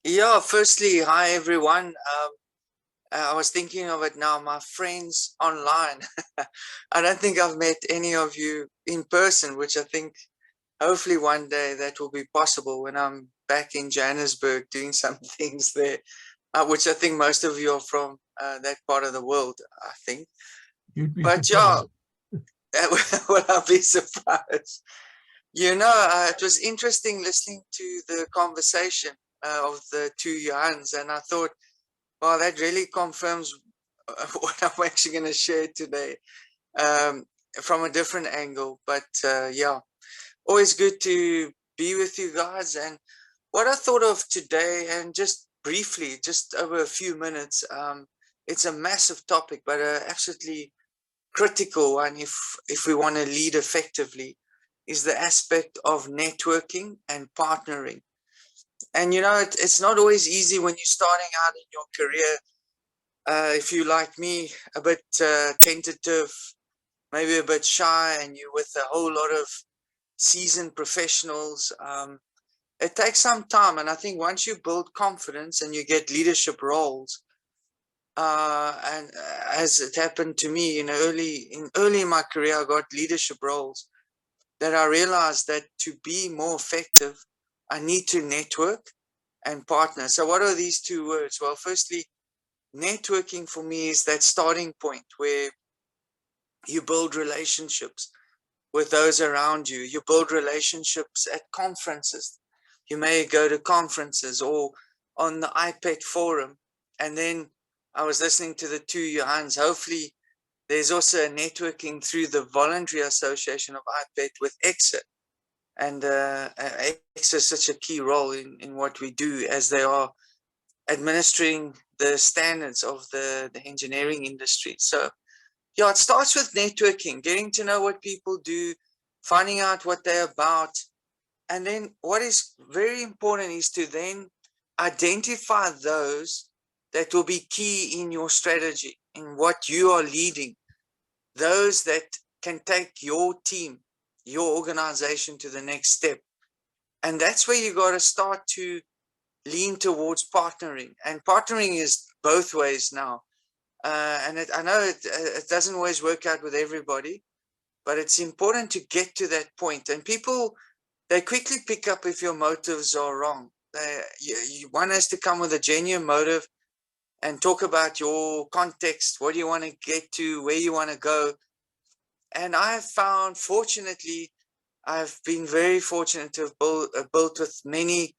Yeah, firstly, hi everyone. I was thinking of it now, my friends online. I don't think I've met any of you in person, which I think hopefully one day that will be possible when I'm back in Johannesburg doing some things there, which I think most of you are from that part of the world, I think. You'd be But yeah, surprised. will I be surprised? It was interesting listening to the conversation of the two Johans, and I thought, well, that really confirms what I'm actually going to share today um, from a different angle. But yeah, always good to be with you guys. And what I thought of today, and just briefly, just over a few minutes, it's a massive topic, but absolutely critical one if we want to lead effectively, is the aspect of networking and partnering. And it's not always easy when you're starting out in your career. If you, like me, a bit tentative, maybe a bit shy, and you're with a whole lot of seasoned professionals, it takes some time. And I think once you build confidence and you get leadership roles, and as it happened to me early in my career, I got leadership roles that I realized that to be more effective, I need to network and partner. So, what are these two words? Well, firstly, networking for me is that starting point where you build relationships with those around you. You build relationships at conferences. You may go to conferences or on the iPad forum. And then I was listening to the two Johans. Hopefully, there's also a networking through the Voluntary Association of iPad with ECSA. And ECSA is such a key role in what we do, as they are administering the standards of the engineering industry. So yeah, it starts with networking, getting to know what people do, finding out what they're about. And then what is very important is to then identify those that will be key in your strategy, in what you are leading, those that can take your team, your organization to the next step. And that's where you got to start to lean towards partnering. And partnering is both ways now. I know it doesn't always work out with everybody, but it's important to get to that point. And people, they quickly pick up if your motives are wrong. One has to come with a genuine motive and talk about your context. What do you want to get to? Where you want to go? And I have found, fortunately, I've been very fortunate to have built with many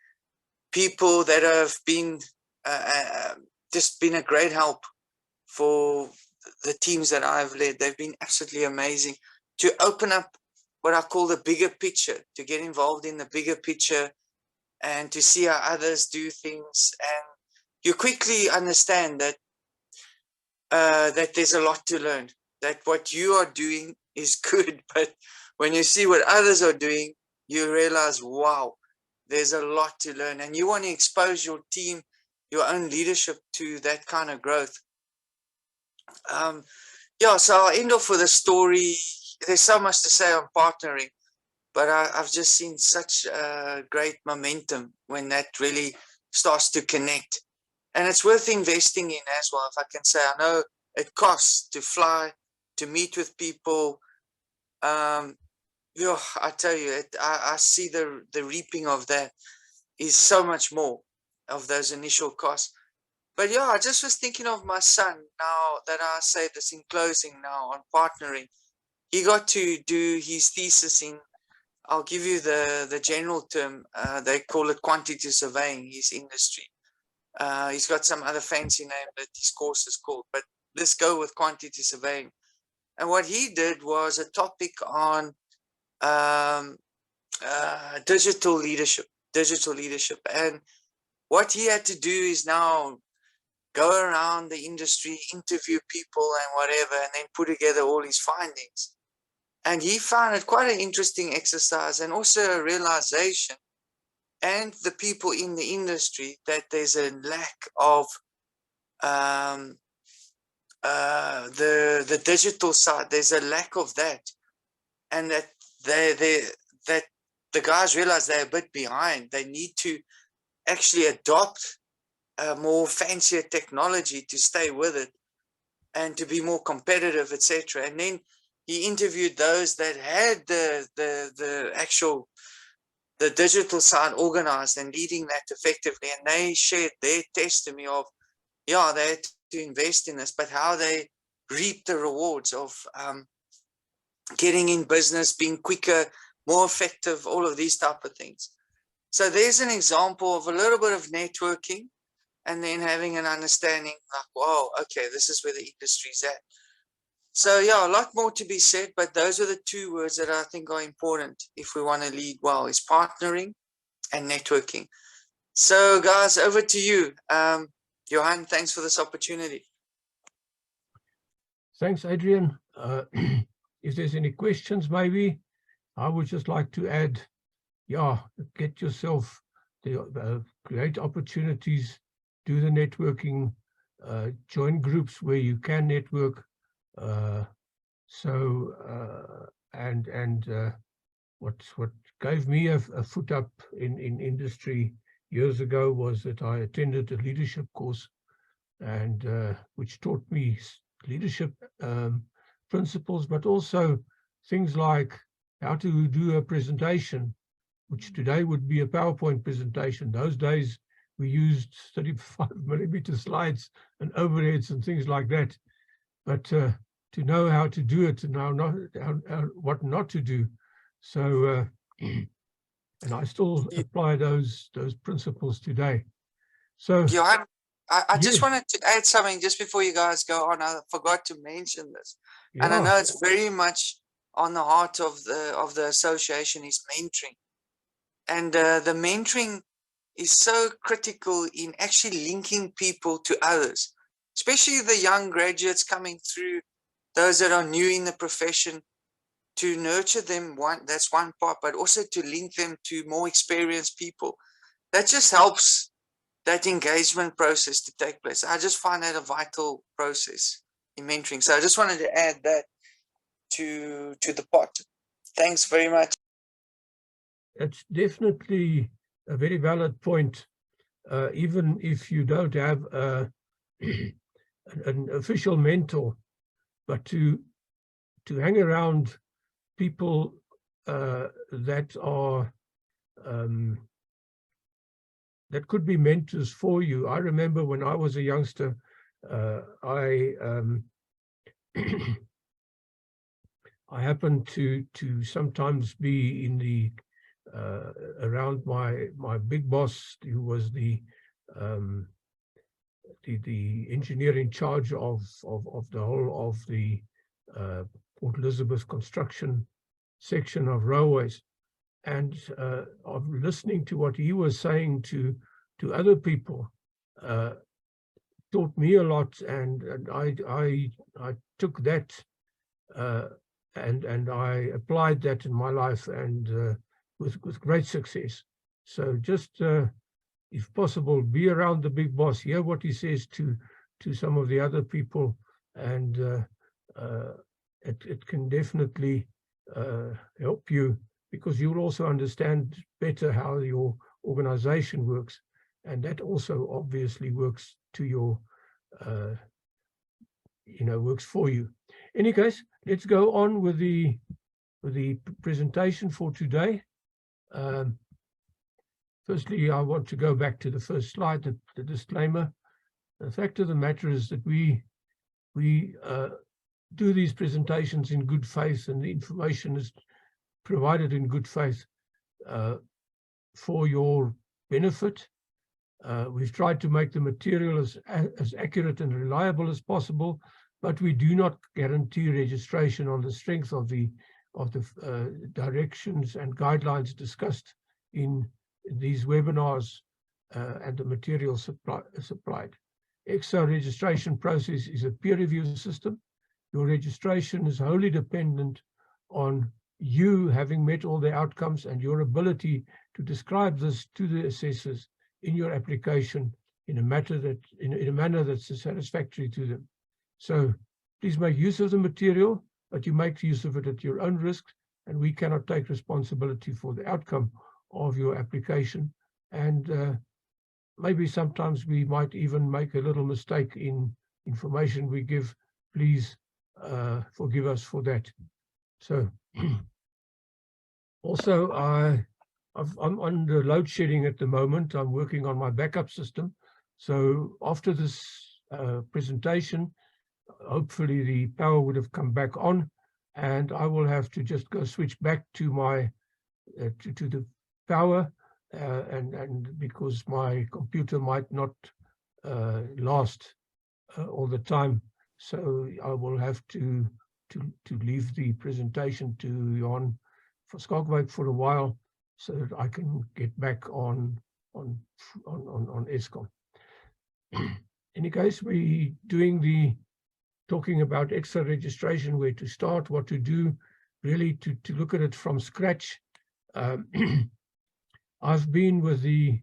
people that have been just been a great help for the teams that I've led. They've been absolutely amazing to open up what I call the bigger picture, to get involved in the bigger picture and to see how others do things. And you quickly understand that there's a lot to learn, that what you are doing is good, but when you see what others are doing, you realize, wow, there's a lot to learn. And you want to expose your team, your own leadership to that kind of growth. Um, yeah, so I'll end off with a story. There's so much to say on partnering, but I've just seen such great momentum when that really starts to connect. And it's worth investing in as well, if I can say. I know it costs to fly, to meet with people. Um, yeah, I tell you, I see the reaping of that is so much more of those initial costs. But yeah, I just was thinking of my son now that I say this in closing now on partnering. He got to do his thesis in, I'll give you the general term, they call it quantity surveying, his industry. He's got some other fancy name that his course is called, but let's go with quantity surveying. And what he did was a topic on um, digital leadership, And what he had to do is now go around the industry, interview people and whatever, and then put together all his findings. And he found it quite an interesting exercise, and also a realization, and the people in the industry, that there's a lack of um, the digital side. There's a lack of that, and they that the guys realize they're a bit behind. They need to actually adopt more fancier technology to stay with it and to be more competitive, etc. And then he interviewed those that had the actual the digital side organized and leading that effectively, and they shared their testimony of, yeah, they had to invest in this, but how they reap the rewards of getting in business, being quicker, more effective, all of these type of things. So there's an example of a little bit of networking and then having an understanding like, wow, okay, this is where the industry's at. So yeah, a lot more to be said, but those are the two words that I think are important if we want to lead well, is partnering and networking. So guys, over to you. Johan, thanks for this opportunity. Thanks, Adrian. If there's any questions, maybe I would just like to add, yeah, get yourself the create opportunities, do the networking, join groups where you can network. What gave me a foot up in industry years ago was that I attended a leadership course, and which taught me leadership principles, but also things like how to do a presentation, which today would be a PowerPoint presentation. Those days we used 35mm slides and overheads and things like that. But to know how to do it and what not to do. So, and I still apply those principles today. So, Johan, I just wanted to add something just before you guys go on. I forgot to mention this, and I know it's very much on the heart of the association is mentoring, and the mentoring is so critical in actually linking people to others, especially the young graduates coming through, those that are new in the profession, to nurture them. That's one part, but also to link them to more experienced people. That just helps that engagement process to take place. I just find that a vital process in mentoring. So I just wanted to add that to the pot. Thanks very much. It's definitely a very valid point. Even if you don't have an official mentor, but to hang around people that are that could be mentors for you. I remember when I was a youngster, I happened to sometimes be in the around my big boss, who was the engineer in charge of the whole of the Port Elizabeth construction section of railways, and of listening to what he was saying to other people taught me a lot, and I took that and I applied that in my life, and with great success. So just if possible, be around the big boss, hear what he says to some of the other people, and it can definitely help you, because you'll also understand better how your organization works, and that also obviously works to your works for you. In any case, let's go on with the presentation for today. Firstly, I want to go back to the first slide, the disclaimer. The fact of the matter is that we do these presentations in good faith, and the information is provided in good faith for your benefit. We've tried to make the material as accurate and reliable as possible, but we do not guarantee registration on the strength of the directions and guidelines discussed in these webinars and the material supplied. ECSA registration process is a peer review system. Your registration is wholly dependent on you having met all the outcomes and your ability to describe this to the assessors in your application in a manner that's satisfactory to them. So please make use of the material, but you make use of it at your own risk, and we cannot take responsibility for the outcome of your application. And maybe sometimes we might even make a little mistake in information we give. Please forgive us for that. So also, I'm under load shedding at the moment. I'm working on my backup system. So after this presentation, hopefully the power would have come back on, and I will have to just go switch back to my to the power, and because my computer might not last all the time, so I will have to leave the presentation to Jan for Skalkwyk for a while, so that I can get back on Eskom. In any case, we're talking about ECSA registration, where to start, what to do, really to look at it from scratch. I've been with the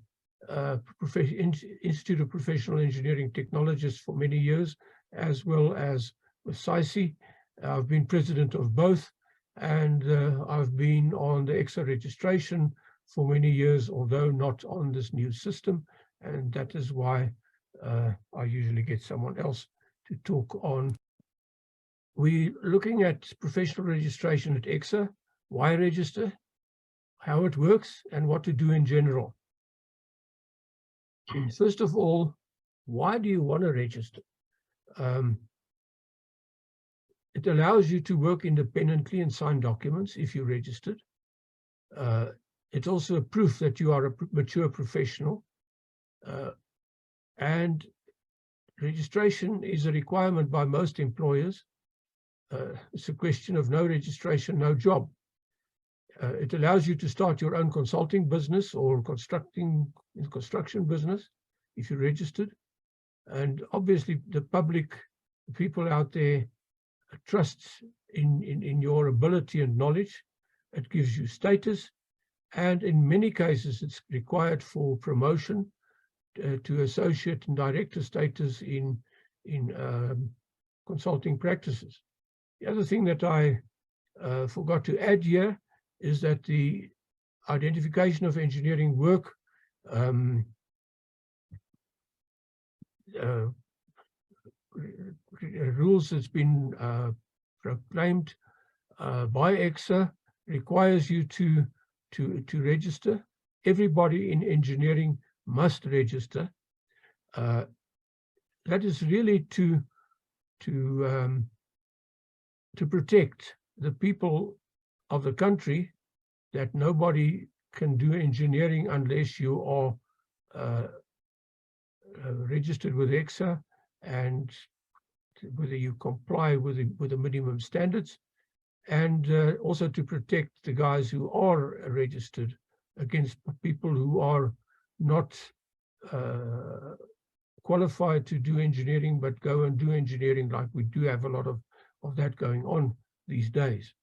Institute of Professional Engineering Technologists for many years, as well as with SAICI. I've been president of both, and I've been on the ECSA registration for many years, although not on this new system, and that is why I usually get someone else to talk on. We're looking at professional registration at ECSA, why register, how it works, and what to do in general. First of all, why do you want to register? It allows you to work independently and sign documents if you're registered. It's also a proof that you are a mature professional. And registration is a requirement by most employers. It's a question of no registration, no job. It allows you to start your own consulting business or construction business if you're registered. And obviously the public, the people out there, trust in your ability and knowledge. It gives you status, and in many cases it's required for promotion to associate and director status in consulting practices. The other thing that I forgot to add here is that the identification of engineering work rules that's been proclaimed by ECSA requires you to register. Everybody in engineering must register. That is really to protect the people of the country, that nobody can do engineering unless you are registered with ECSA, and whether you comply with the minimum standards, and also to protect the guys who are registered against people who are not qualified to do engineering, but go and do engineering, like we do have a lot of that going on these days.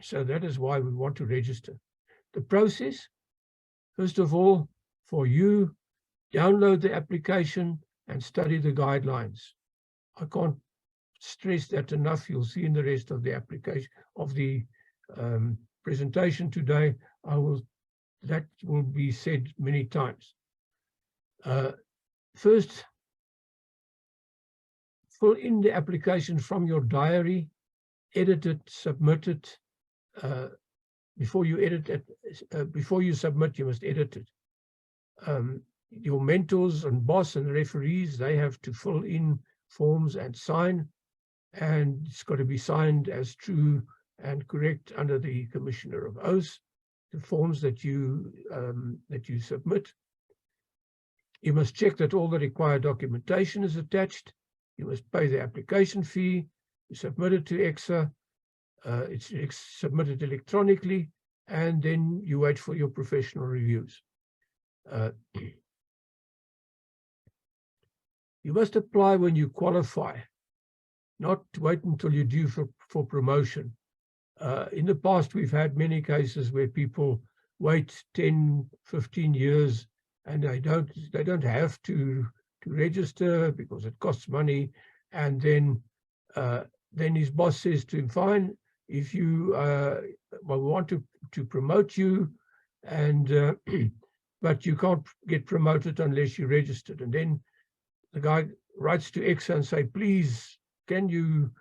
So that is why we want to register. The process, first of all, for you, download the application and study the guidelines. I can't stress that enough. You'll see in the rest of the application of the presentation today, that will be said many times. First, fill in the application from your diary, edit it, submit it. Before you edit it, before you submit, you must edit it. Your mentors and boss and referees, they have to fill in forms and sign, and it's got to be signed as true and correct under the Commissioner of Oaths, the forms that you submit. You must check that all the required documentation is attached. You must pay the application fee. You submit it to ECSA. It's submitted electronically, and then you wait for your professional reviews. You must apply when you qualify, not wait until you're due for promotion. In the past, we've had many cases where people wait 10, 15 years, and they don't have to register because it costs money. And then his boss says to him, fine, if you we want to promote you, and but you can't get promoted unless you're registered. And then the guy writes to ECSA and say, please, can you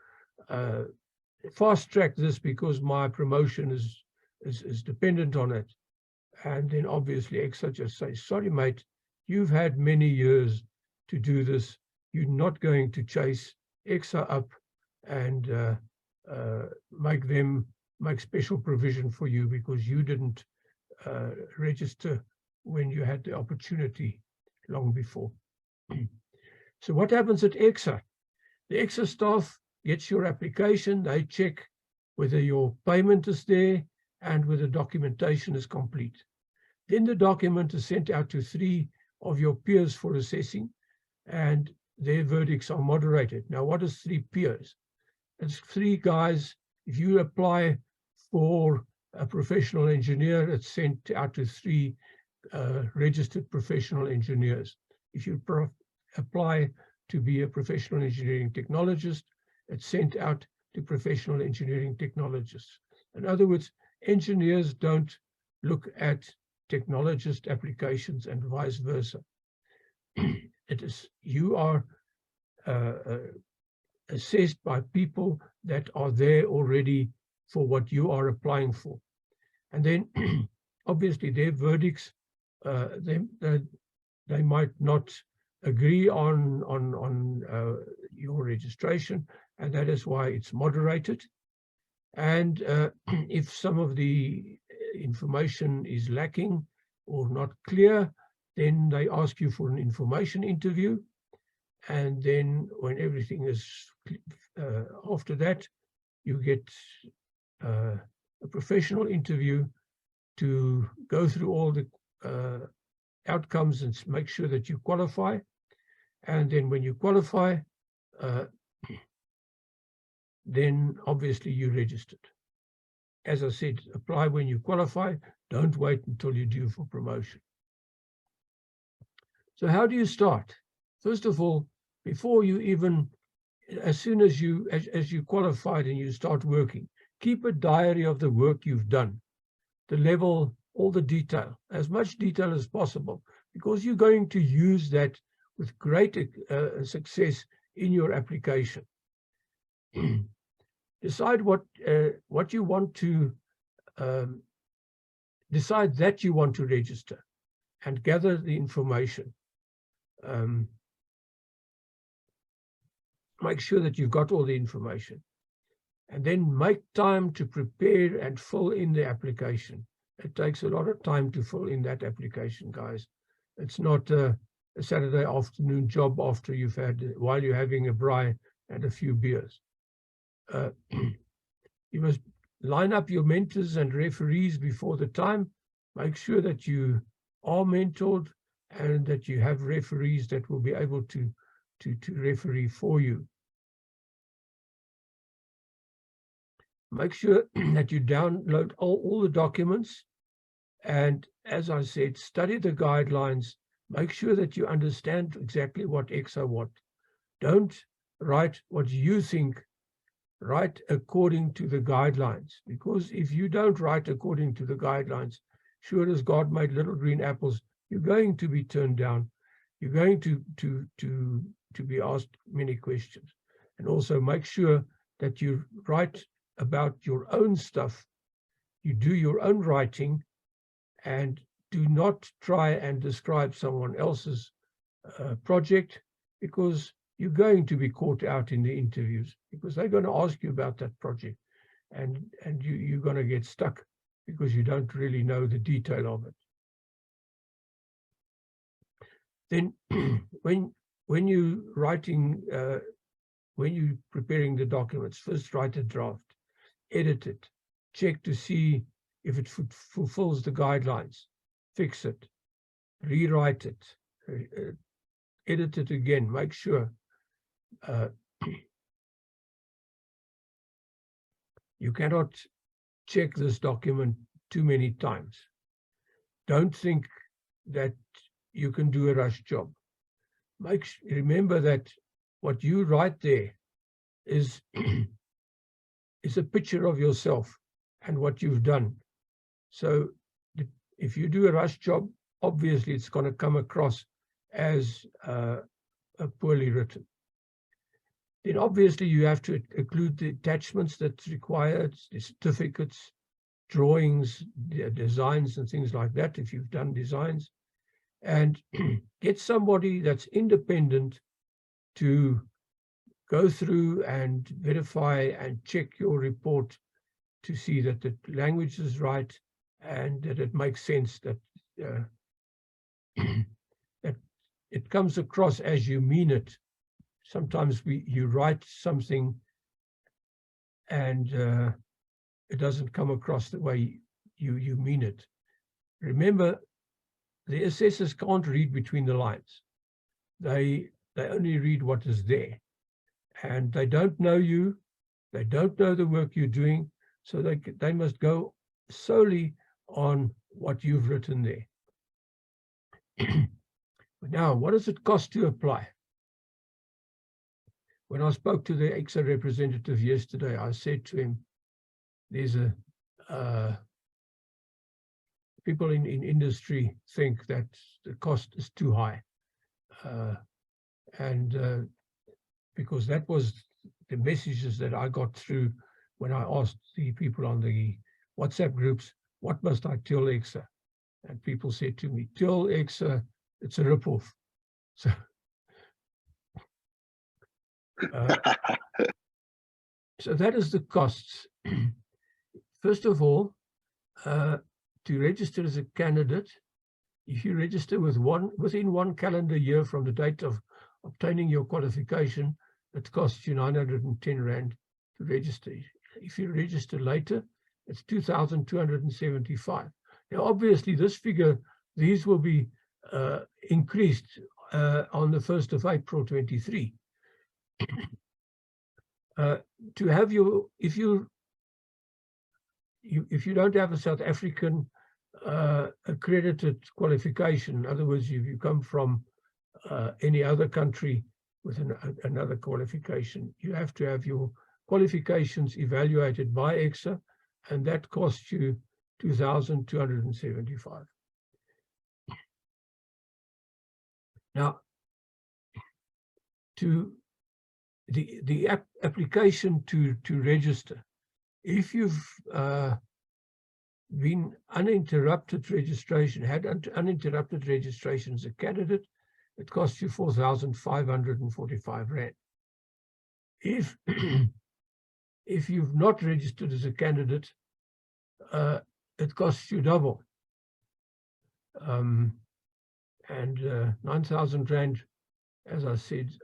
fast track this because my promotion is dependent on it. And then obviously ECSA just says, sorry, mate, you've had many years to do this. You're not going to chase ECSA up and make special provision for you because you didn't register when you had the opportunity long before. So what happens at ECSA? The ECSA staff gets your application, they check whether your payment is there and whether documentation is complete. Then the document is sent out to 3 of your peers for assessing, and their verdicts are moderated. Now, what is 3 peers? It's 3 guys. If you apply for a professional engineer, it's sent out to 3 registered professional engineers. If you apply to be a professional engineering technologist, it's sent out to professional engineering technologists. In other words, engineers don't look at technologist applications and vice versa. It is, you are assessed by people that are there already for what you are applying for. And then obviously their verdicts, they might not agree on your registration, and that is why it's moderated. And if some of the information is lacking or not clear, then they ask you for an information interview. And then when everything is after that, you get a professional interview to go through all the outcomes and make sure that you qualify. And then when you qualify, then obviously you're registered. As I said, apply when you qualify. Don't wait until you're due for promotion. So how do you start? First of all, before you even, as soon as you qualified and you start working, keep a diary of the work you've done, the level, all the detail, as much detail as possible, because you're going to use that with great success in your application. Decide what you want to, decide that you want to register and gather the information. Make sure that you've got all the information, and then make time to prepare and fill in the application. It takes a lot of time to fill in that application, guys. It's not a Saturday afternoon job after you've had, while you're having a braai and a few beers. You must line up your mentors and referees before the time. Make sure that you are mentored and that you have referees that will be able to referee for you. Make sure that you download all the documents. And as I said, study the guidelines. Make sure that you understand exactly what ECSA want. Don't write what you think, write according to the guidelines. Because if you don't write according to the guidelines, sure as God made little green apples, you're going to be turned down. You're going to be asked many questions. And also make sure that you write about your own stuff. You do your own writing, and do not try and describe someone else's project, because you're going to be caught out in the interviews, because they're going to ask you about that project, and you're going to get stuck because you don't really know the detail of it. Then when you're writing, when you're preparing the documents, first write a draft, edit it, check to see if it fulfills the guidelines, fix it, rewrite it, edit it again, make sure. You cannot check this document too many times. Don't think that you can do a rush job. Remember that what you write there is a picture of yourself and what you've done. So if you do a rush job, obviously it's going to come across as poorly written. Then obviously you have to include the attachments that's required, the certificates, drawings, designs and things like that if you've done designs, and get somebody that's independent to go through and verify and check your report to see that the language is right and that it makes sense, that that it comes across as you mean it. Sometimes you write something and it doesn't come across the way you mean it. Remember, the assessors can't read between the lines. They only read what is there. And they don't know you, they don't know the work you're doing, so they must go solely on what you've written there. Now, what does it cost to apply? When I spoke to the ECSA representative yesterday, I said to him, there's people in industry think that the cost is too high. Because that was the messages that I got through when I asked the people on the WhatsApp groups, what must I tell ECSA? And people said to me, tell ECSA it's a ripoff. So, so that is the costs. First of all, to register as a candidate, if you register within one calendar year from the date of obtaining your qualification, it costs you 910 Rand to register. If you register later, it's 2,275. Now, obviously, this figure, these will be increased on the 1st of April 23. To have your, if you don't have a South African accredited qualification, in other words, if you come from any other country with another qualification, you have to have your qualifications evaluated by ECSA, and that costs you 2,275. Now, to the application to register, if you've been uninterrupted registration, had uninterrupted registration as a candidate, it costs you 4,545 Rand. If you've not registered as a candidate, it costs you double. And 9,000 Rand, as I said,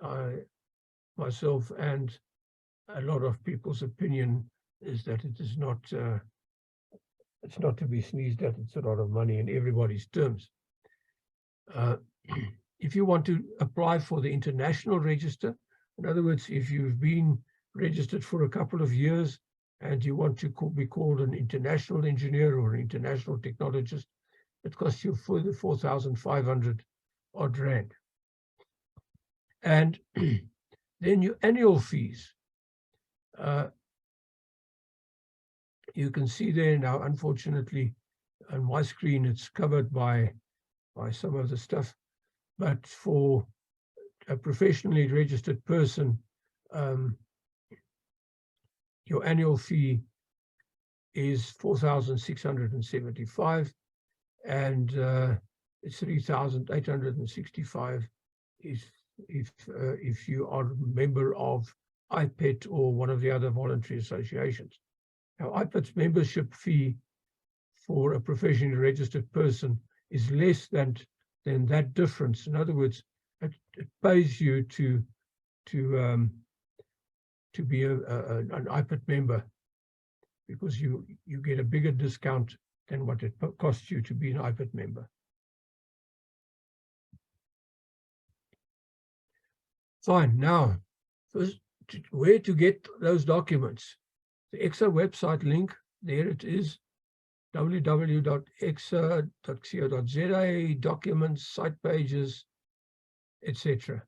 myself and a lot of people's opinion is that it is not, it's not to be sneezed at. It's a lot of money in everybody's terms. If you want to apply for the international register, in other words, if you've been registered for a couple of years and you want to be called an international engineer or an international technologist, it costs you 4,500 odd Rand. And then your annual fees. You can see there now, unfortunately, on my screen, it's covered by some of the stuff. But for a professionally registered person, your annual fee is 4,675, and it's 3,865 if you are a member of IPET or one of the other voluntary associations. Now, IPET's membership fee for a professionally registered person is less than that difference. In other words, it pays you to be an IPET member, because you get a bigger discount than what it costs you to be an IPET member. Fine. Now, first, where to get those documents? The ECSA website link, there it is, www.exa.co.za, documents, site pages, etc.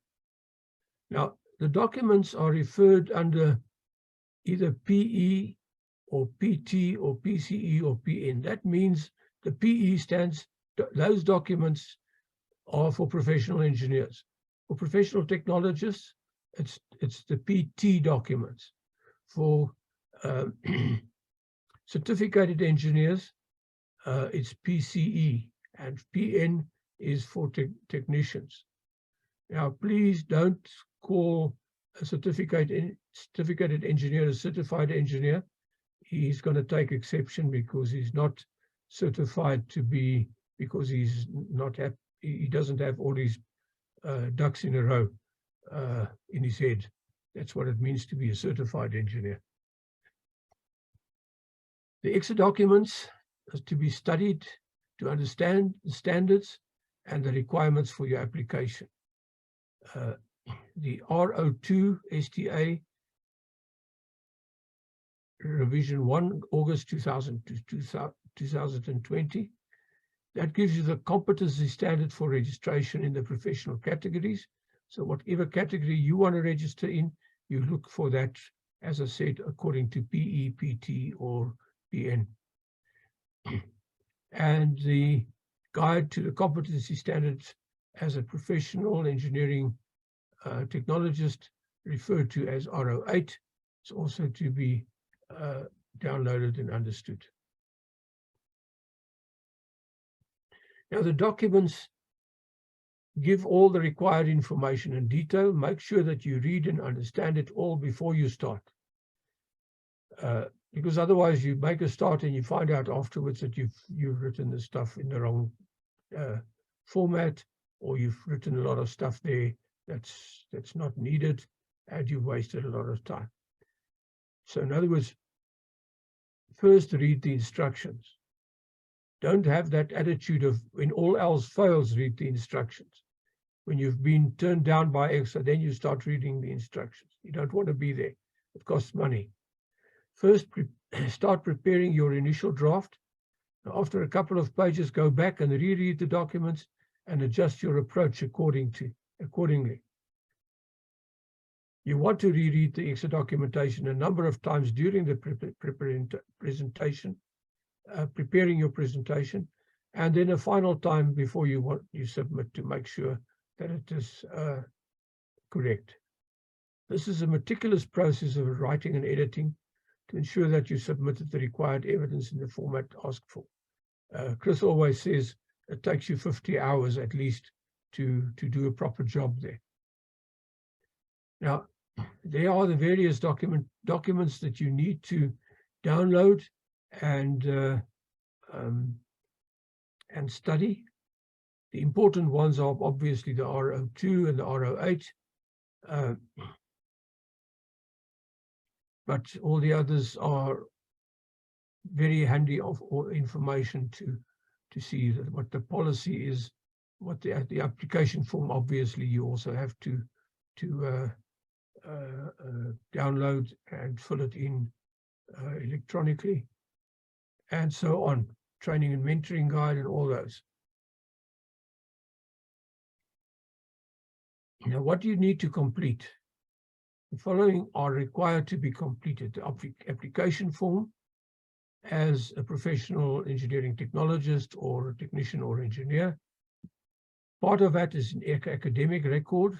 Now, the documents are referred under either PE or PT or PCE or PN. That means the PE stands those documents are for professional engineers. For professional technologists, it's the PT documents. For certificated engineers, it's PCE, and PN is for technicians. Now, please don't call a certificated engineer a certified engineer. He's going to take exception because he's not certified to be, because he doesn't have all these ducks in a row in his head. That's what it means to be a certified engineer. The ECSA documents are to be studied to understand the standards and the requirements for your application. The RO2 STA revision 1, August 2020, that gives you the competency standard for registration in the professional categories. So whatever category you want to register in, you look for that, as I said, according to PE, PT, or PN. And the guide to the competency standards as a professional engineering technologist, referred to as RO8, is also to be downloaded and understood. Now, the documents give all the required information in detail. Make sure that you read and understand it all before you start. Because otherwise you make a start and you find out afterwards that you've written the stuff in the wrong format, or you've written a lot of stuff there that's not needed, and you've wasted a lot of time. So in other words, first read the instructions. Don't have that attitude of when all else fails, read the instructions. When you've been turned down by ECSA, then you start reading the instructions. You don't want to be there. It costs money. First, start preparing your initial draft. After a couple of pages, go back and reread the documents and adjust your approach accordingly. You want to reread the ECSA documentation a number of times during the presentation, preparing your presentation, and then a final time before you submit to make sure that it is correct. This is a meticulous process of writing and editing to ensure that you submitted the required evidence in the format asked for. Chris always says it takes you 50 hours at least to do a proper job there. Now, there are the various documents that you need to download and study. The important ones are obviously the RO2 and the RO8, but all the others are very handy of information to see that what the policy is, what the application form. Obviously, you also have to download and fill it in electronically, and so on. Training and mentoring guide and all those. Now, what do you need to complete? The following are required to be completed: the application form as a professional engineering technologist or a technician or engineer. Part of that is an academic record.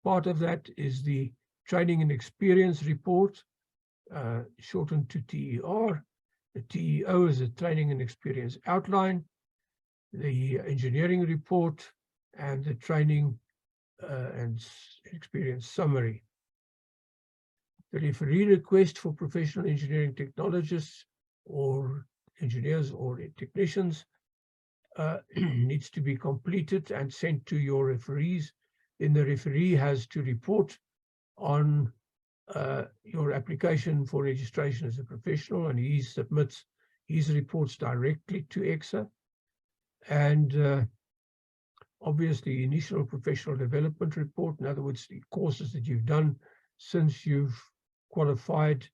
Part of that is the training and experience report, shortened to TER. The TEO is a training and experience outline, the engineering report, and the training and experience summary. The referee request for professional engineering technologists or engineers or technicians needs to be completed and sent to your referees. Then the referee has to report on your application for registration as a professional, and he submits his reports directly to ECSA. And obviously, initial professional development report, in other words, the courses that you've done since you've qualified,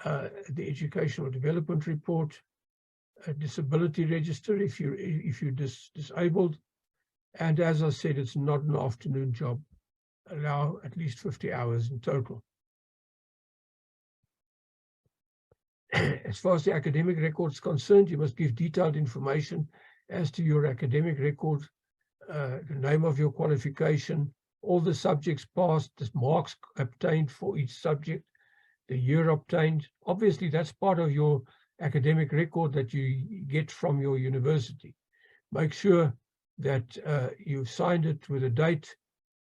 the educational development report, a disability register if you're disabled, and as I said, it's not an afternoon job. Allow at least 50 hours in total. As far as the academic record is concerned, you must give detailed information as to your academic record, the name of your qualification, all the subjects passed, the marks obtained for each subject, the year obtained. Obviously, that's part of your academic record that you get from your university. Make sure that you've signed it with a date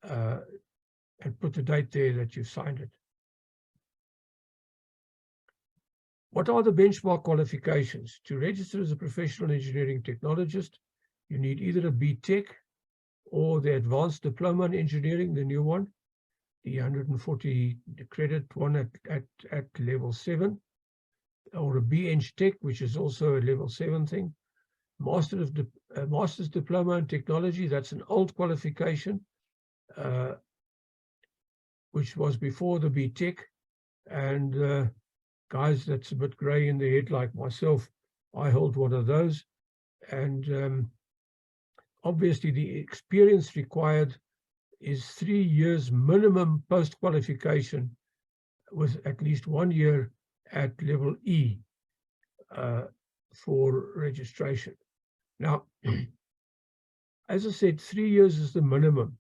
and put the date there that you've signed it. What are the benchmark qualifications? To register as a professional engineering technologist, you need either a BTech or the advanced diploma in engineering, the new one, the 140 credit one at level 7, or a BEng Tech, which is also a level 7 thing. Master's diploma in technology, that's an old qualification, which was before the BTech. And guys, that's a bit gray in the head like myself, I hold one of those. And obviously the experience required is 3 years minimum post-qualification with at least 1 year at level E for registration. Now, as I said, 3 years is the minimum,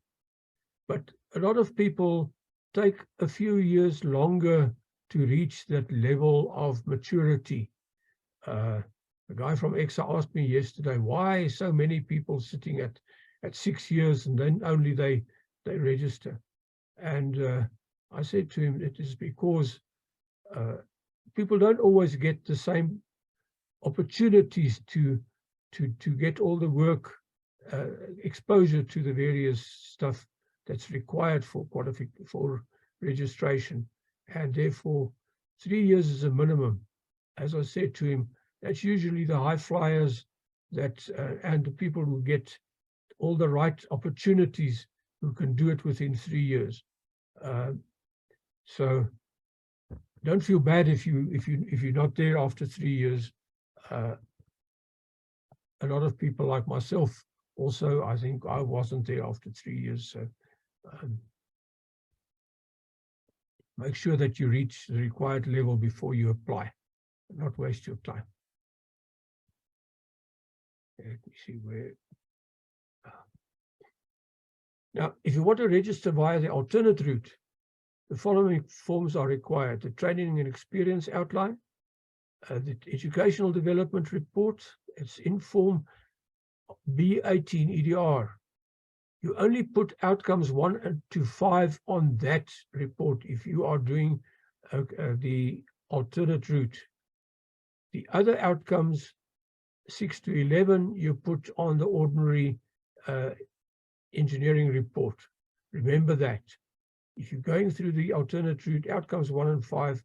but a lot of people take a few years longer to reach that level of maturity. A guy from ECSA asked me yesterday, why so many people sitting at 6 years and then only they register? And I said to him, it is because people don't always get the same opportunities to get all the work, exposure to the various stuff that's required for registration. And therefore 3 years is a minimum. As I said to him, that's usually the high flyers that and the people who get all the right opportunities who can do it within 3 years. So don't feel bad if you're not there after 3 years. A lot of people like myself also, I think I wasn't there after 3 years. So make sure that you reach the required level before you apply, not waste your time. Let me see where. Now, if you want to register via the alternate route, the following forms are required: the training and experience outline, the educational development report, it's in form B18 EDR. You only put outcomes 1 to 5 on that report if you are doing the alternate route. The other outcomes, 6 to 11, you put on the ordinary engineering report. Remember that. If you're going through the alternate route, outcomes 1 and 5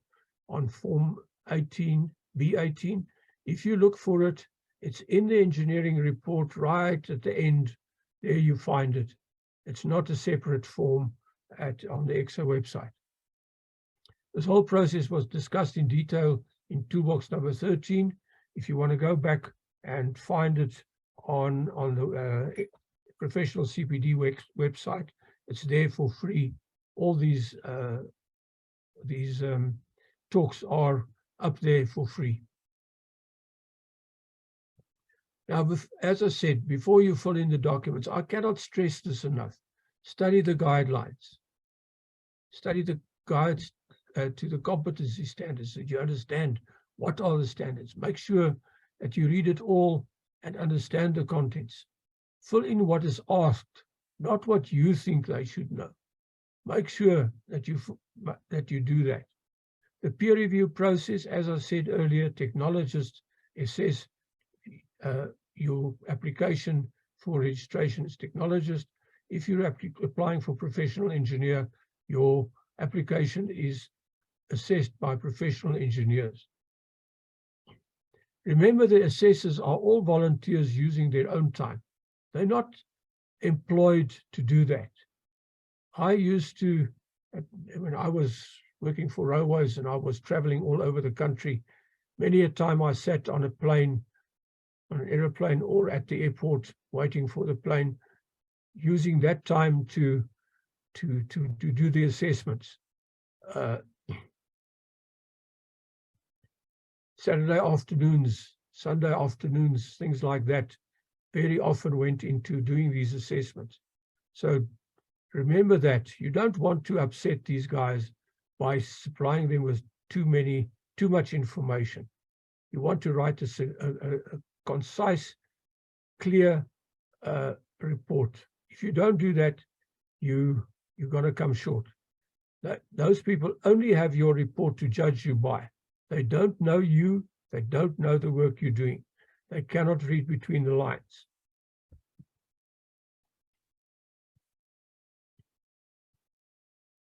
on form 18, B18, if you look for it, it's in the engineering report right at the end. There you find it. It's not a separate form on the ECSA website. This whole process was discussed in detail in toolbox number 13. If you want to go back and find it on the professional CPD website, it's there for free. All these talks are up there for free. Now, as I said, before you fill in the documents, I cannot stress this enough. Study the guidelines. Study the guides to the competency standards, so you understand what are the standards. Make sure that you read it all and understand the contents. Fill in what is asked, not what you think they should know. Make sure that you do that. The peer review process, as I said earlier, technologists assess your application for registration as technologist. If you're applying for professional engineer, your application is assessed by professional engineers. Remember, the assessors are all volunteers using their own time. They're not employed to do that. I used to, when I was working for railways and I was traveling all over the country, many a time I sat on a plane, on an aeroplane, or at the airport waiting for the plane, using that time to do the assessments. Saturday afternoons, Sunday afternoons, things like that. very often went into doing these assessments. So remember that you don't want to upset these guys by supplying them with too much information. You want to write a concise, clear report. If you don't do that, you're going to come short. Those people only have your report to judge you by. They don't know you. They don't know the work you're doing. They cannot read between the lines.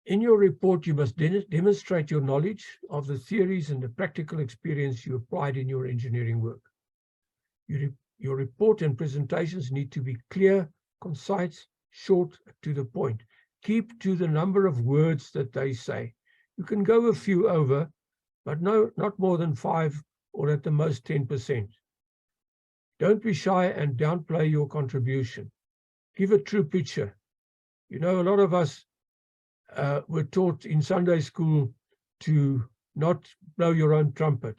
In your report, you must demonstrate your knowledge of the theories and the practical experience you applied in your engineering work. Your report and presentations need to be clear, concise, short, to the point. Keep to the number of words that they say. You can go a few over, but not more than 5 or at the most 10%. Don't be shy and downplay your contribution. Give a true picture. You know, a lot of us were taught in Sunday school to not blow your own trumpet.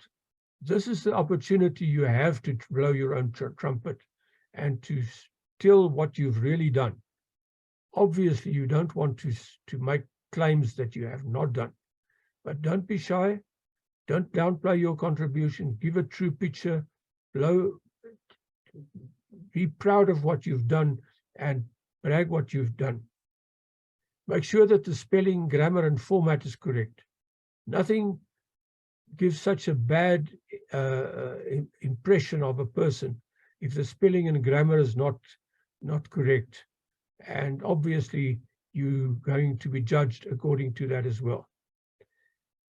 This is the opportunity you have to blow your own trumpet and to tell what you've really done. Obviously, you don't want to make claims that you have not done, but don't be shy. Don't downplay your contribution. Give a true picture. Be proud of what you've done and brag what you've done. Make sure that the spelling, grammar, and format is correct. Nothing gives such a bad impression of a person if the spelling and grammar is not correct. And obviously, you're going to be judged according to that as well.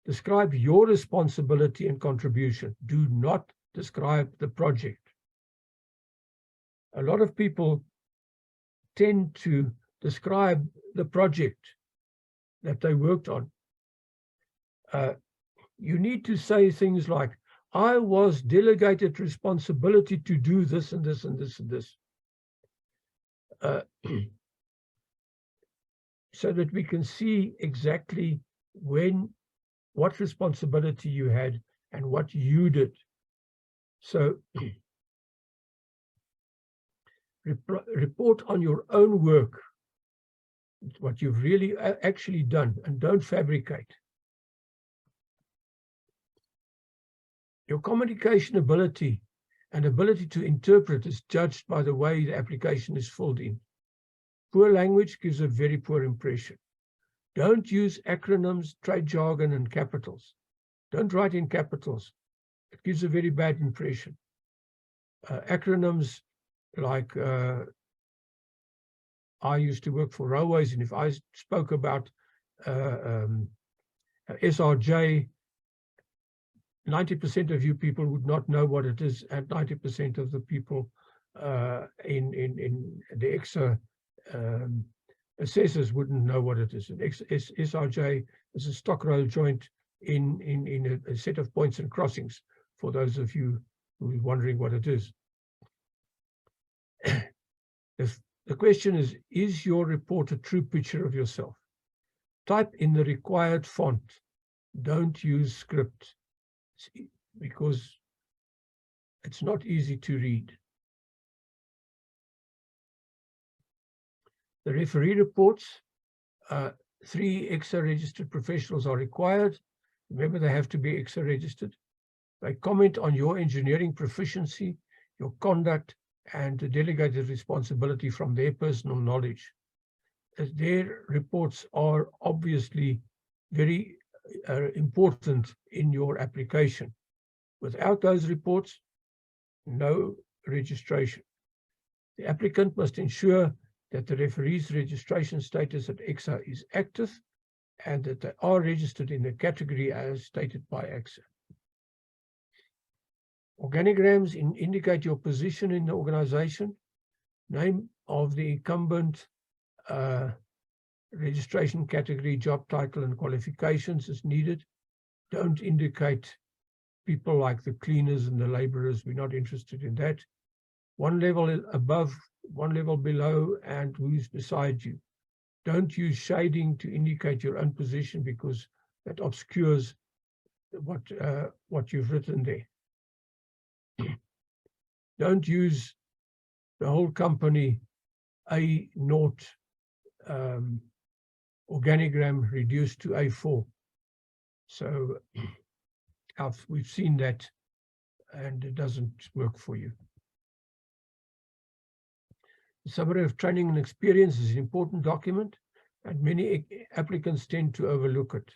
Describe your responsibility and contribution. Do not describe the project. A lot of people tend to describe the project that they worked on. You need to say things like, I was delegated responsibility to do this and this and this and this. So that we can see exactly what responsibility you had and what you did. So report on your own work, what you've really actually done, and don't fabricate. Your communication ability and ability to interpret is judged by the way the application is filled in. Poor language gives a very poor impression. Don't use acronyms, trade jargon, and capitals. Don't write in capitals. It gives a very bad impression. Acronyms like I used to work for railways, and if I spoke about SRJ, 90% of you people would not know what it is, and 90% of the people in the ECSA assessors wouldn't know what it is. An SRJ is a stock rail joint in a set of points and crossings, for those of you who are wondering what it is. The question is your report a true picture of yourself? Type in the required font. Don't use script, because it's not easy to read. The referee reports, 3 ECSA registered professionals are required. Remember, they have to be ECSA registered. They comment on your engineering proficiency, your conduct, and the delegated responsibility from their personal knowledge. As their reports are obviously very important in your application. Without those reports, no registration. The applicant must ensure that the referee's registration status at ECSA is active and that they are registered in the category as stated by ECSA. Organigrams indicate your position in the organization, name of the incumbent, registration category, job title, and qualifications as needed. Don't indicate people like the cleaners and the laborers. We're not interested in that. One level above, one level below, and who's beside you. Don't use shading to indicate your own position, because that obscures what you've written there. Don't use the whole company A0 organigram reduced to A4. So we've seen that, and it doesn't work for you. The summary of training and experience is an important document, and many applicants tend to overlook it.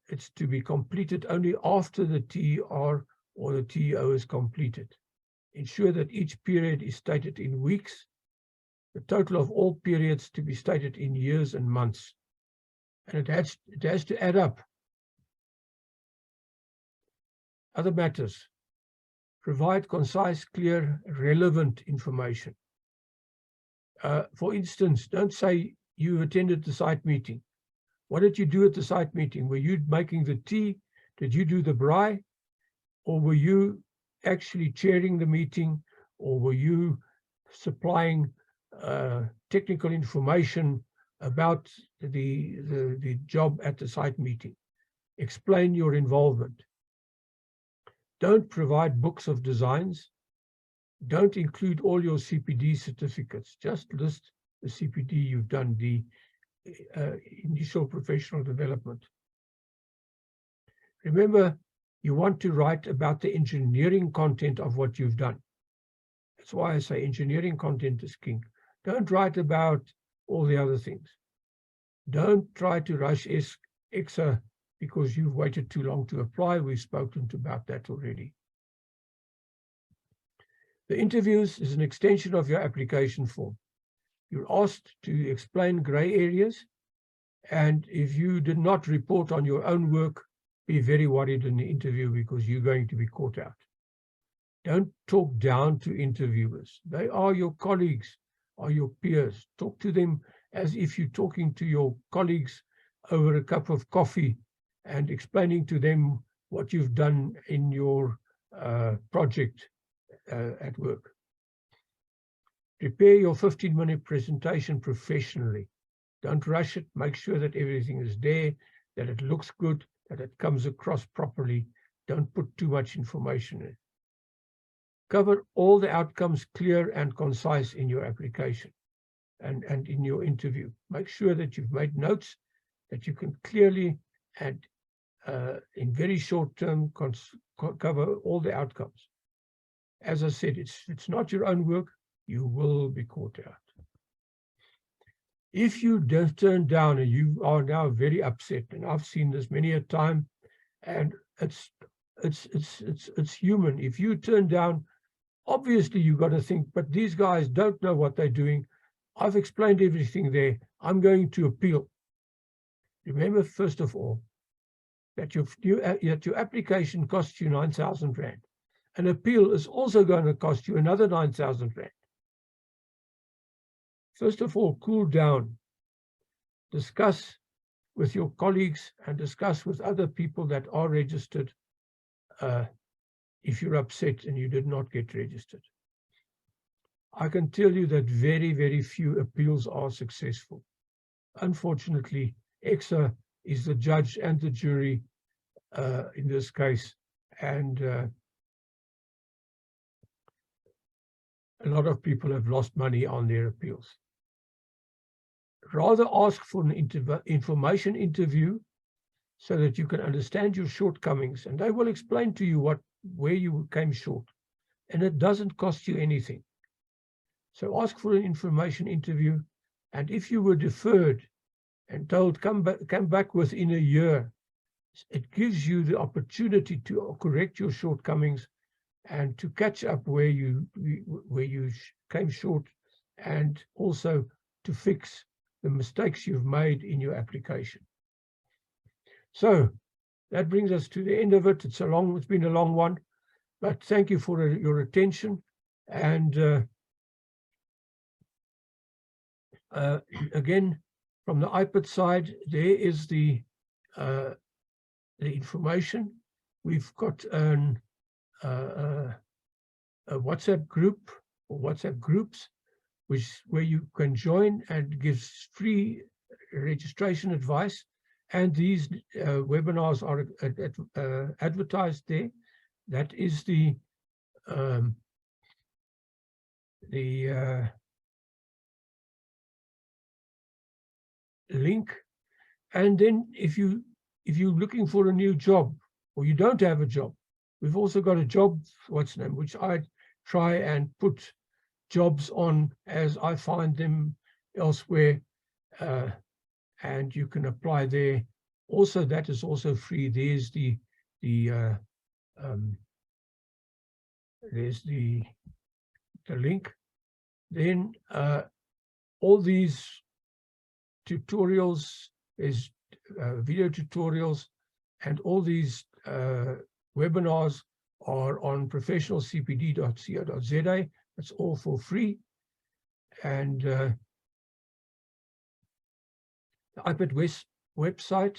It's to be completed only after the TER or the TEO is completed. Ensure that each period is stated in weeks, the total of all periods to be stated in years and months. And it has to add up. Other matters. Provide concise, clear, relevant information. For instance, don't say you attended the site meeting. What did you do at the site meeting? Were you making the tea? Did you do the braai? Or were you actually chairing the meeting? Or were you supplying technical information about the job at the site meeting? Explain your involvement. Don't provide books of designs. Don't include all your CPD certificates. Just list the CPD you've done, the initial professional development. Remember, you want to write about the engineering content of what you've done. That's why I say engineering content is king. Don't write about all the other things. Don't try to rush ECSA because you've waited too long to apply. We've spoken about that already. The interviews is an extension of your application form. You're asked to explain gray areas, and if you did not report on your own work, be very worried in the interview because you're going to be caught out. Don't talk down to interviewers. They are your colleagues, are your peers. Talk to them as if you're talking to your colleagues over a cup of coffee and explaining to them what you've done in your project at work. Prepare your 15-minute presentation professionally. Don't rush it. Make sure that everything is there, that it looks good, that it comes across properly. Don't put too much information in. Cover all the outcomes clear and concise in your application and in your interview. Make sure that you've made notes that you can clearly and in very short term cover all the outcomes. As I said, it's not your own work. You will be caught out. If you don't turn down and you are now very upset, and I've seen this many a time, and it's human. If you turn down, obviously you've got to think, but these guys don't know what they're doing. I've explained everything there. I'm going to appeal. Remember, first of all, that your application costs you 9,000 Rand. An appeal is also going to cost you another 9,000 Rand. First of all, cool down. Discuss with your colleagues and discuss with other people that are registered if you're upset and you did not get registered. I can tell you that very, very few appeals are successful. Unfortunately, ECSA is the judge and the jury in this case, and a lot of people have lost money on their appeals. Rather ask for an information interview so that you can understand your shortcomings, and they will explain to you where you came short, and it doesn't cost you anything. So ask for an information interview, and if you were deferred and told come back within a year, it gives you the opportunity to correct your shortcomings and to catch up where you came short, and also to fix the mistakes you've made in your application. So that brings us to the end of it. It's been a long one, but thank you for your attention. And again, from the iPad side, there is the information. We've got a WhatsApp group or WhatsApp groups, where you can join and gives free registration advice. And these webinars are advertised there. That is the link. And then if you're looking for a new job, or you don't have a job, we've also got a job, which I try and put jobs on as I find them elsewhere, and you can apply there. Also, that is also free. There's the link. Then all these tutorials, is video tutorials, and all these webinars are on professionalcpd.co.za. It's all for free. And the IPET website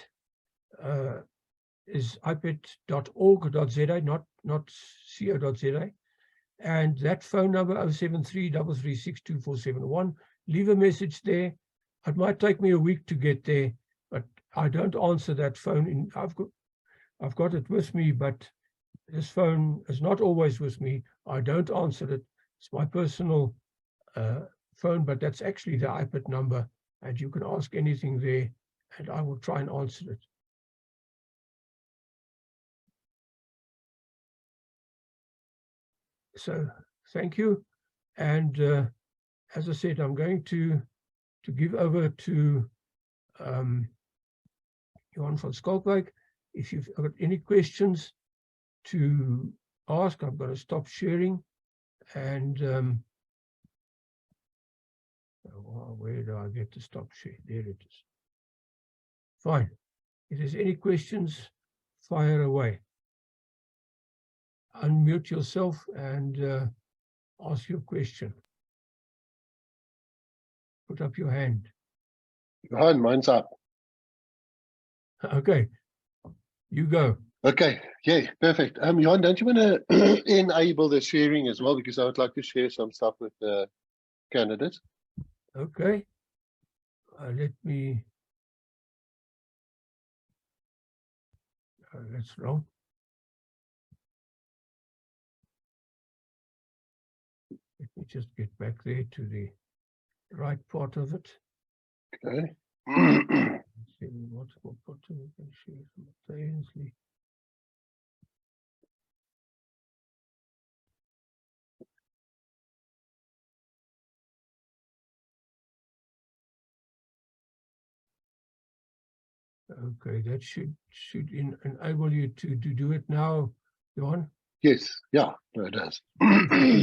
is ipet.org.za, not co.za. And that phone number, 073-336-2471. Leave a message there. It might take me a week to get there, but I don't answer that phone. I've got it with me, but this phone is not always with me. I don't answer it. It's my personal phone, but that's actually the IPET number, and you can ask anything there, and I will try and answer it. So thank you. And as I said, I'm going to give over to Johan van Schalkwyk. If you've got any questions to ask, I'm going to stop sharing. And where do I get to stop sharing? There it is. Fine. If there's any questions, fire away. Unmute yourself and ask your question. Put up your hand. Johan, mine's up. Okay, you go. Okay, yeah, perfect. Johan, don't you want to enable the sharing as well? Because I would like to share some stuff with the candidates. Okay, let me. That's wrong. Let me just get back there to the right part of it. Okay. Multiple button, we can share simultaneously. Okay, that should enable you to do it now, Johan. Yes, yeah, no, it does.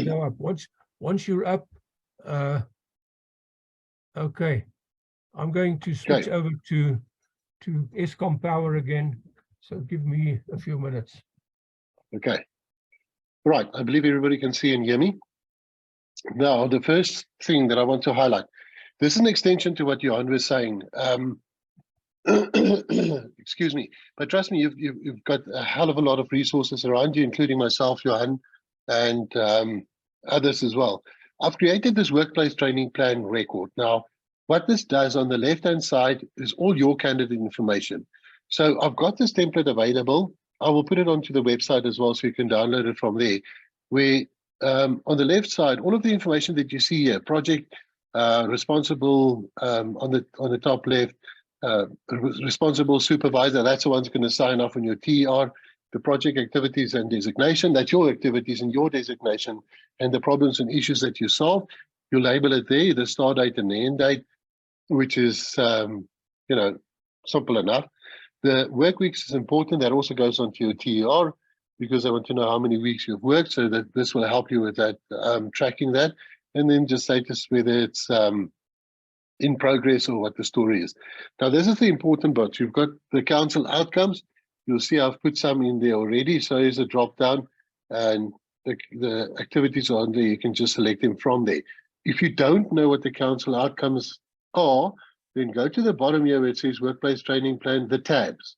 Go up. Once you're up, okay, I'm going to switch over to Eskom Power again. So give me a few minutes. Okay. Right, I believe everybody can see and hear me. Now, the first thing that I want to highlight, this is an extension to what Johan was saying. Excuse me, but trust me, you've got a hell of a lot of resources around you, including myself, Johan, and others as well. I've created this workplace training plan record. Now, what this does on the left-hand side is all your candidate information. So I've got this template available. I will put it onto the website as well, so you can download it from there. Where on the left side, all of the information that you see here, project responsible on the top left, responsible supervisor, that's the one who's going to sign off on your TR, the project activities and designation, that's your activities and your designation, and the problems and issues that you solve. You label it there, the start date and the end date, which is, simple enough. The work weeks is important. That also goes onto your TR, because I want to know how many weeks you've worked, so that this will help you with that, tracking that. And then just status, whether it's in progress or what the story is. Now, this is the important box. You've got the council outcomes. You'll see I've put some in there already. So there's a drop down and the activities are on there. You can just select them from there. If you don't know what the council outcomes are, then go to the bottom here where it says workplace training plan, the tabs.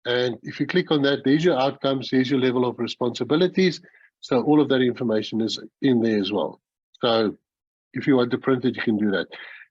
And if you click on that, there's your outcomes, there's your level of responsibilities. So all of that information is in there as well. So if you want to print it, you can do that.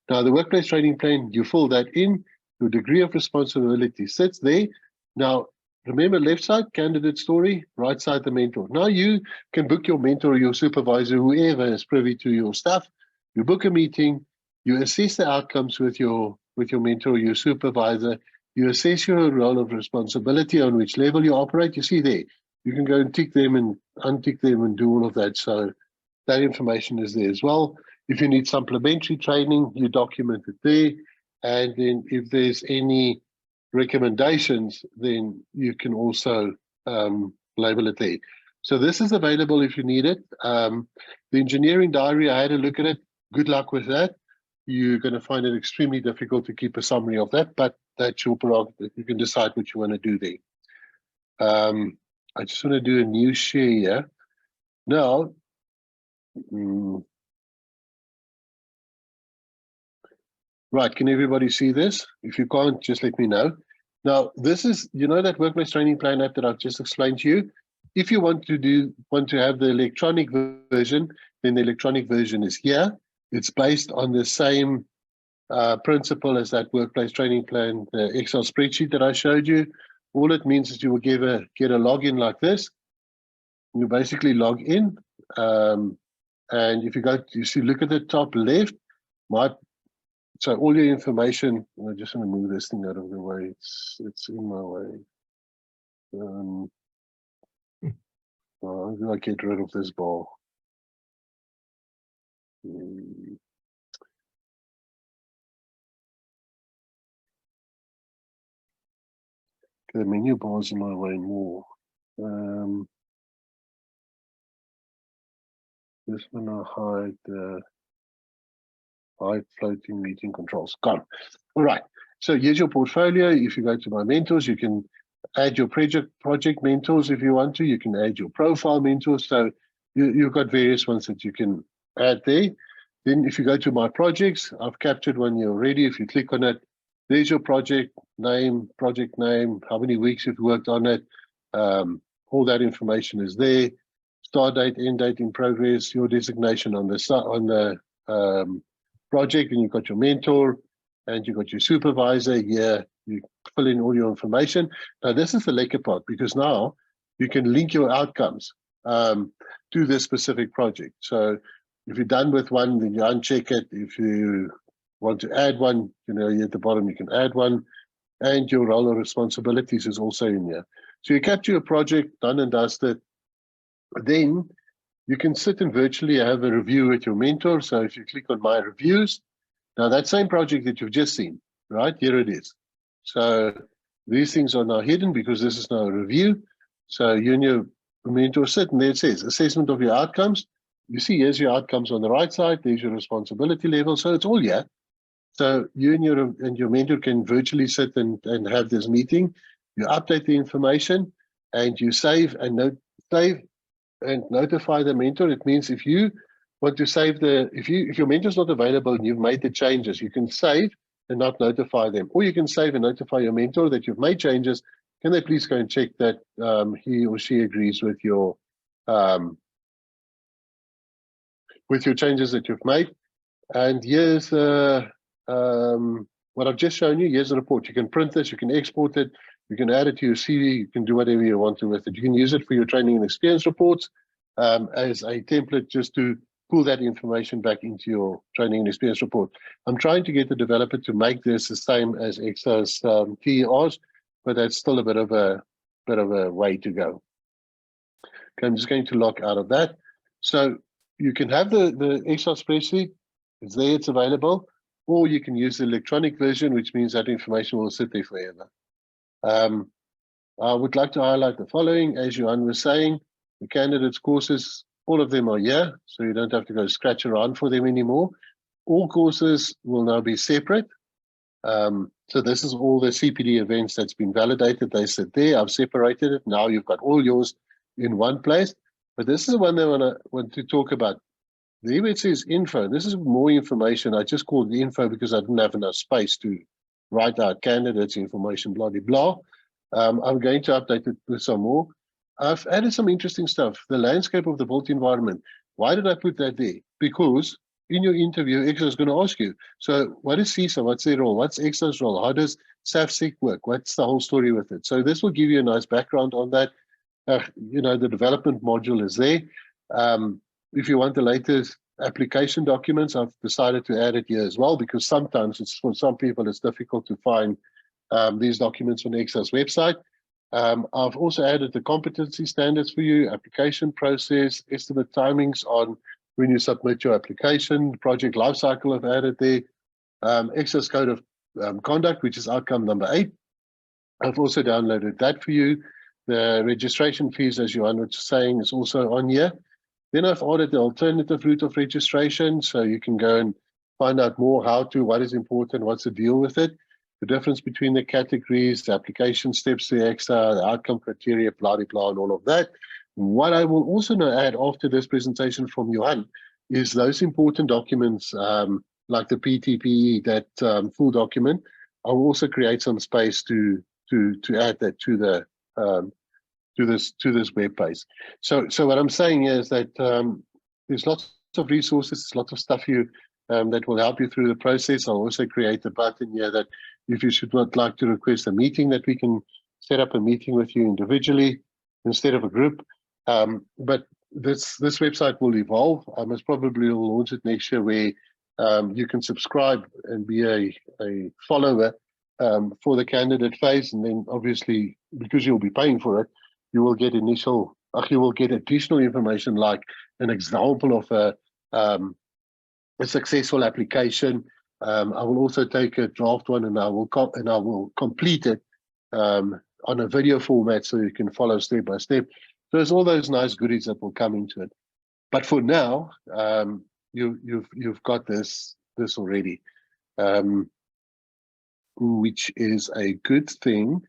Now, the workplace training plan, you fill that in, your degree of responsibility sits there. Now, Remember, left side, candidate story, right side, the mentor. Now you can book your mentor or your supervisor, whoever is privy to your stuff. You book a meeting, you assess the outcomes with your mentor or your supervisor. You assess your role of responsibility, on which level you operate. You see there, you can go and tick them and untick them and do all of that. So that information is there as well. If you need supplementary training, you document it there. And then if there's any recommendations, then you can also label it there. So this is available if you need it. The engineering diary, I had a look at it. Good luck with that. You're going to find it extremely difficult to keep a summary of that, but that's your prerogative. You can decide what you want to do there. I just want to do a new share here. Now, right, can everybody see this? If you can't, just let me know. Now, this is, you know, that workplace training plan app that I've just explained to you. If you want to have the electronic version, then the electronic version is here. It's based on the same principle as that workplace training plan, the Excel spreadsheet that I showed you. All it means is you will get a login like this. You basically log in, and if you go, you see, look at the top left. So all your information. I just want to move this thing out of the way. It's in my way. How do I get rid of this bar? The menu bar's in my way more. This one I hide the hide floating meeting controls. Gone. All right. So here's your portfolio. If you go to my mentors, you can add your project mentors if you want to. You can add your profile mentors. So you've got various ones that you can add there. Then if you go to my projects, I've captured one here already. If you click on it, there's your project name, how many weeks you've worked on it. All that information is there. Start date, end date, in progress, your designation on the project, and you've got your mentor and you've got your supervisor here. You fill in all your information. Now this is the lekker part, because now you can link your outcomes to this specific project. So if you're done with one, then you uncheck it. If you want to add one, you know, here at the bottom, you can add one, and your role or responsibilities is also in here. So you capture your project, done and dusted. Then you can sit and virtually have a review with your mentor. So if you click on my reviews, now that same project that you've just seen, right, here it is. So these things are now hidden because this is now a review. So you and your mentor sit, and there it says assessment of your outcomes. You see, here's your outcomes on the right side. There's your responsibility level. So it's all here. So you and your mentor can virtually sit and have this meeting. You update the information, and you save and notify the mentor. It means if you want to save if your mentor's not available and you've made the changes, you can save and not notify them, or you can save and notify your mentor that you've made changes. Can they please go and check that he or she agrees with your changes that you've made? And here's what I've just shown you. Here's the report. You can print this, you can export it, you can add it to your CV, you can do whatever you want to with it. You can use it for your training and experience reports as a template, just to pull that information back into your training and experience report. I'm trying to get the developer to make this the same as ECSA's TERs, but that's still a bit of a way to go. Okay, I'm just going to lock out of that. So you can have the Excel spreadsheet. It's there, it's available, or you can use the electronic version, which means that information will sit there forever. I would like to highlight the following. As Johan was saying, the candidates courses, all of them are here, so you don't have to go scratch around for them anymore. All courses will now be separate. So this is all the CPD events that's been validated. They sit there. I've separated it. Now you've got all yours in one place. But this is the one that I want to talk about. The where it says info, this is more information. I just called the info because I didn't have enough space to write out candidates information, blah, blah, blah. I'm going to update it with some more. I've added some interesting stuff. The landscape of the built environment. Why did I put that there? Because in your interview, ECSA is going to ask you, so what is ECSA? What's their role? What's ECSA's role? How does SAFSEC work? What's the whole story with it? So this will give you a nice background on that. You know, the development module is there. If you want the latest application documents, I've decided to add it here as well, because sometimes it's, for some people, it's difficult to find these documents on ECSA's website. I've also added the competency standards for you, application process, estimate timings on when you submit your application, project lifecycle I've added there, ECSA's code of conduct, which is outcome number 8. I've also downloaded that for you. The registration fees, as Johan was saying, is also on here. Then I've added the alternative route of registration, so you can go and find out more how to, what is important, what's the deal with it, the difference between the categories, the application steps to ECSA, the outcome criteria, blah, blah, blah, and all of that. What I will also now add after this presentation from Johan is those important documents, like the PTPE, that full document. I will also create some space to add that to the to this web page. So what I'm saying is that there's lots of resources, lots of stuff you that will help you through the process. I'll also create a button here that if you should not like to request a meeting, that we can set up a meeting with you individually instead of a group. But this website will evolve. I most probably will launch it next year, where you can subscribe and be a follower for the candidate phase, and then obviously, because you'll be paying for it, you will get additional information, like an example of a successful application. I will also take a draft one, and I will complete it on a video format, so you can follow step by step. So there's all those nice goodies that will come into it. But for now, you've got this already, which is a good thing.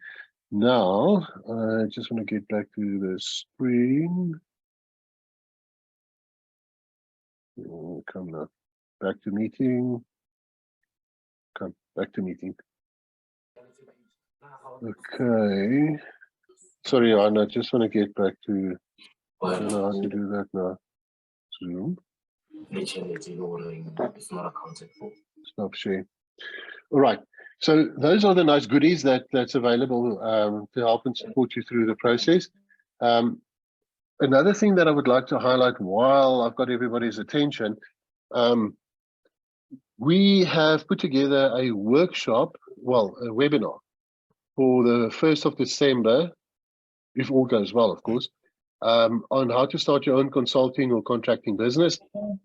Now, I just want to get back to the screen. Come now, back to meeting. Come back to meeting. Okay. Sorry, Anna, I just want to get back to, I don't know how to do that now. Zoom. Stop share. All right. So those are the nice goodies that's available to help and support you through the process. Another thing that I would like to highlight while I've got everybody's attention, we have put together a workshop, well, a webinar for the 1st of December, if all goes well, of course, on how to start your own consulting or contracting business.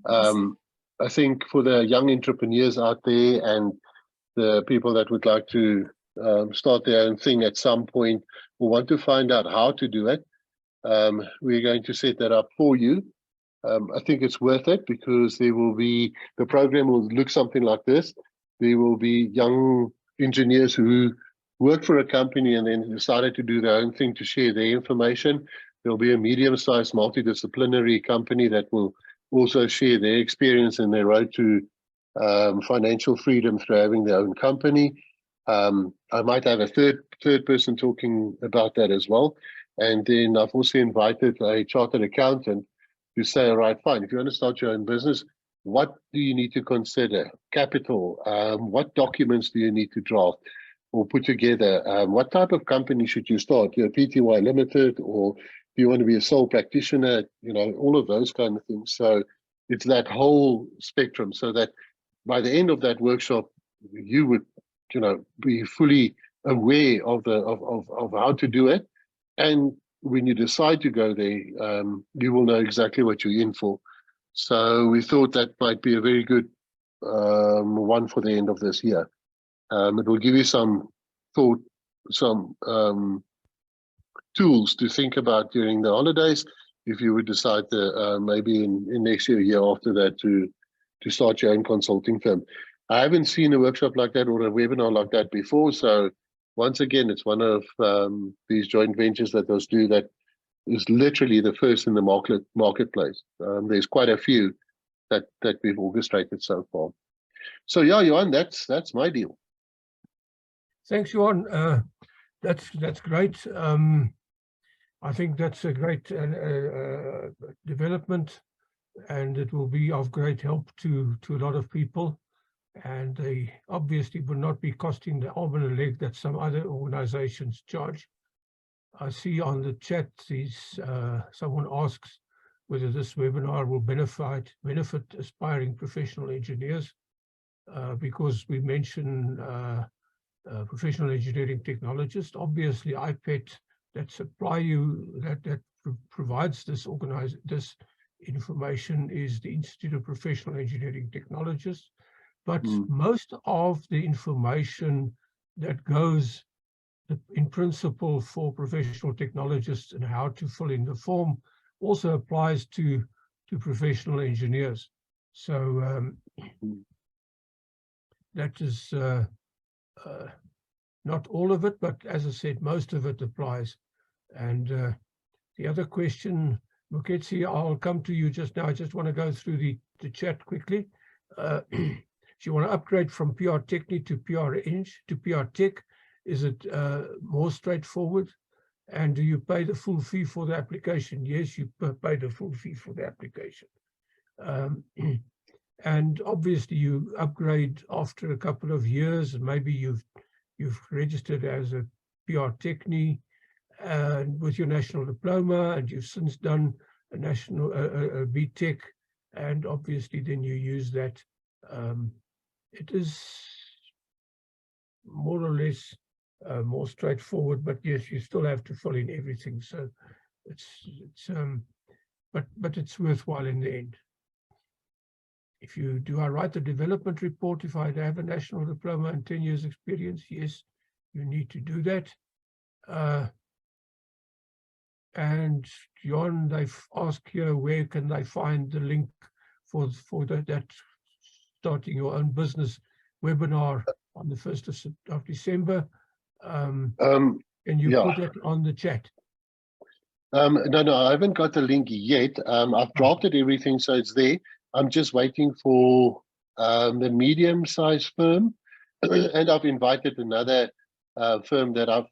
I think for the young entrepreneurs out there and the people that would like to start their own thing at some point or want to find out how to do it, we're going to set that up for you. I think it's worth it, because there will be, the program will look something like this. There will be young engineers who work for a company and then decided to do their own thing to share their information. There'll be a medium-sized multidisciplinary company that will also share their experience and their road to financial freedom through having their own company. I might have a third person talking about that as well. And then I've also invited a chartered accountant to say, all right, fine, if you want to start your own business, what do you need to consider? Capital, what documents do you need to draft or put together? What type of company should you start? You're a PTY Limited, or do you want to be a sole practitioner? You know, all of those kind of things. So it's that whole spectrum, so that by the end of that workshop, you would, you know, be fully aware of how to do it. And when you decide to go there, you will know exactly what you're in for. So we thought that might be a very good one for the end of this year. It will give you some thought, some tools to think about during the holidays, if you would decide to maybe in next year after that, to start your own consulting firm. I haven't seen a workshop like that or a webinar like that before. So once again, it's one of these joint ventures that those do that is literally the first in the marketplace. There's quite a few that we've orchestrated so far. So yeah, Johan, that's my deal. Thanks, Johan. That's great. I think that's a great development. and it will be of great help to a lot of people. And they obviously will not be costing the arm and a leg that some other organizations charge. I see on the chat, someone asks whether this webinar will benefit aspiring professional engineers, because we mentioned professional engineering technologists. Obviously, IPET that supply you, that provides this information is the Institute of Professional Engineering Technologists. But most of the information that goes in principle for professional technologists and how to fill in the form also applies to professional engineers. So that is not all of it, but as I said, most of it applies. And the other question, Muketsi, I'll come to you just now. I just want to go through the chat quickly. If you want to upgrade from PR Techni to PR Eng to PR Tech, is it more straightforward? And do you pay the full fee for the application? Yes, you pay the full fee for the application. And obviously you upgrade after a couple of years, and maybe you've registered as a PR Techni with your national diploma, and you've since done a national BTech, and obviously then you use that. It is more or less more straightforward, but yes, you still have to fill in everything. So but it's worthwhile in the end. If you do, I write the development report if I have a national diploma and 10 years experience? Yes, you need to do that. And John, they've asked here, where can they find the link for that starting your own business webinar on the 1st of December? Can you put that on the chat? No, I haven't got the link yet. I've drafted everything, so it's there. I'm just waiting for the medium-sized firm, and I've invited another firm that I've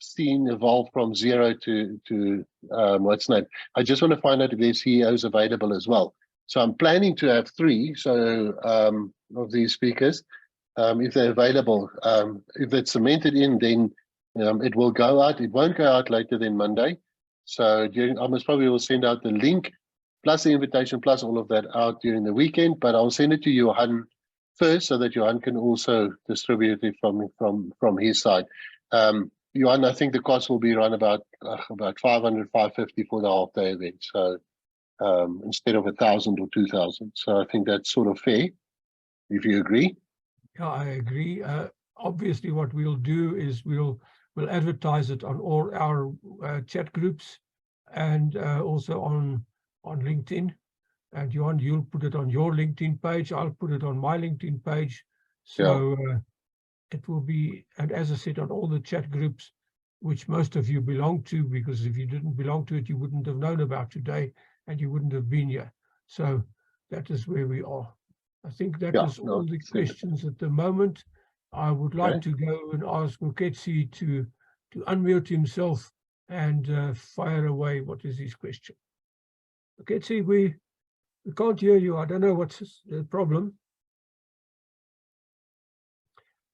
seen evolve from zero to what's name. I just want to find out if their CEO is available as well. So I'm planning to have 3 of these speakers. If they're available, if it's cemented in, then it will go out. It won't go out later than Monday. So I most probably will send out the link plus the invitation plus all of that out during the weekend, but I'll send it to Johan first so that Johan can also distribute it from his side. Johan, I think the cost will be around about 500, 550 for the half-day event. So instead of 1,000 or 2,000. So I think that's sort of fair, if you agree. Yeah, I agree. Obviously, what we'll do is we'll advertise it on all our chat groups and also on LinkedIn. And Johan, you'll put it on your LinkedIn page. I'll put it on my LinkedIn page. So it will be, and as I said, on all the chat groups, which most of you belong to, because if you didn't belong to it, you wouldn't have known about today and you wouldn't have been here. So that is where we are. I think that is all the questions at the moment. I would like to go and ask Muketsi to unmute himself and fire away. What is his question? Muketsi, we can't hear you. I don't know what's the problem.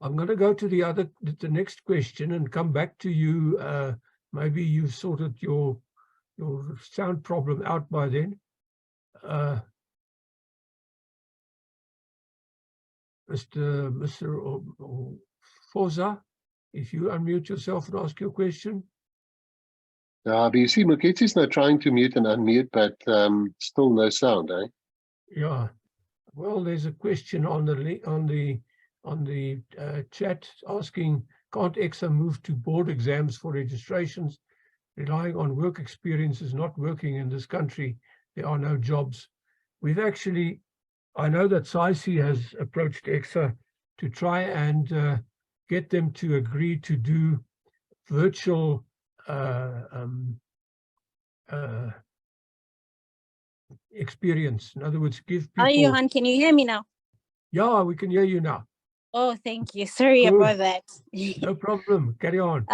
I'm going to go to the next question and come back to you. Maybe you've sorted your sound problem out by then. Mr. Forza, if you unmute yourself and ask your question. But you see, Muketsi's now trying to mute and unmute, but still no sound, eh? Yeah. Well, there's a question on the chat asking, can't ECSA move to board exams for registrations? Relying on work experience is not working in this country. There are no jobs. We've actually, I know that SAICI has approached ECSA to try and get them to agree to do virtual experience. In other words, give people... Hi, Johan, can you hear me now? Yeah, we can hear you now. Oh, thank you. Sorry about that. No problem. Carry on.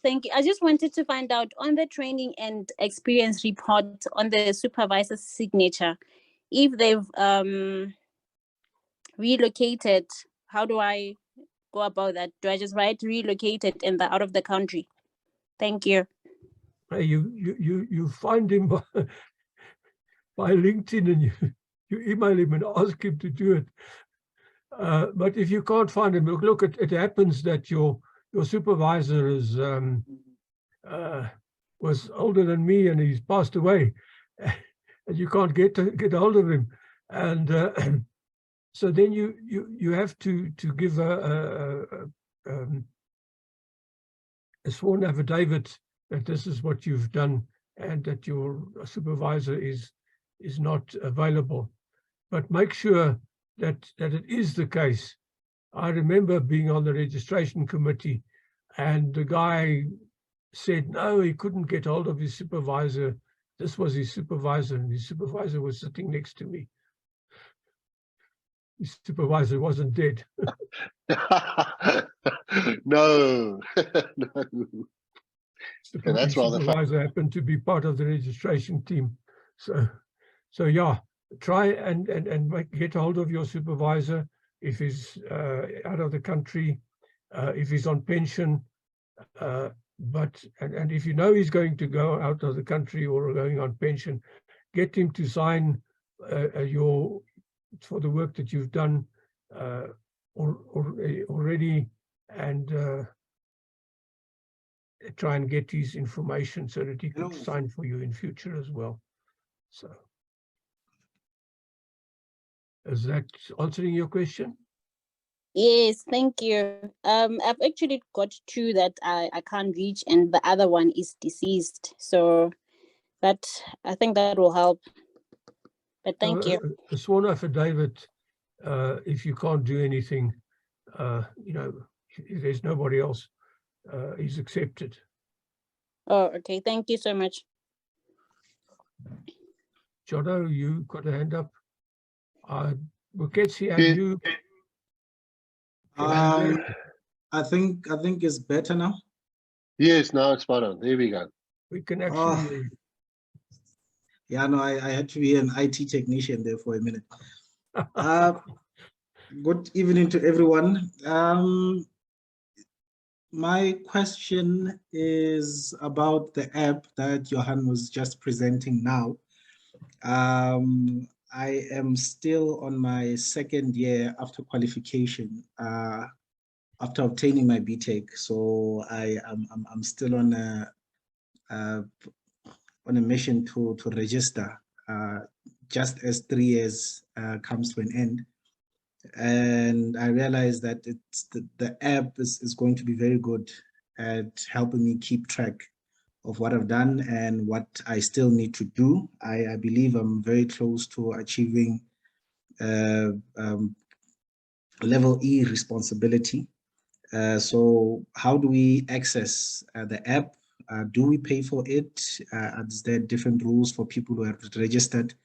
Thank you. I just wanted to find out on the training and experience report on the supervisor's signature, if they've relocated, how do I go about that? Do I just write relocated in the out of the country? Thank you. You find him by LinkedIn, and you email him and ask him to do it. But if you can't find him, look, it happens that your supervisor is was older than me, and he's passed away, and you can't get hold of him, and so then you have to give a sworn affidavit that this is what you've done and that your supervisor is not available. But make sure that it is the case. I remember being on the registration committee, and the guy said no, he couldn't get hold of his supervisor. This was his supervisor, and his supervisor was sitting next to me. His supervisor wasn't dead. No, no. The that's rather fun. supervisor happened to be part of the registration team. So yeah, try and get hold of your supervisor if he's out of the country, if he's on pension, but if you know he's going to go out of the country or going on pension, get him to sign for the work that you've done already, and try and get his information so that he can sign for you in future as well. So, is that answering your question? Yes, thank you. I've actually got two that I can't reach, and the other one is deceased. So that, I think that will help. But thank you. A sworn affidavit, if you can't do anything, if there's nobody else, is accepted. Oh, okay. Thank you so much. Jono, you got a hand up. Buketsi, and Yeah. you. I think it's better now. Yes, now it's spot on. There we go. We can actually. Yeah, no, I had to be an IT technician there for a minute. Good evening to everyone. My question is about the app that Johan was just presenting now. I am still on my second year after qualification, after obtaining my BTech. So I'm still on a mission to register, just as 3 years comes to an end. And I realized that the app is going to be very good at helping me keep track of what I've done and what I still need to do. I believe I'm very close to achieving level E responsibility. So how do we access the app? Do we pay for it? Is there different rules for people who have registered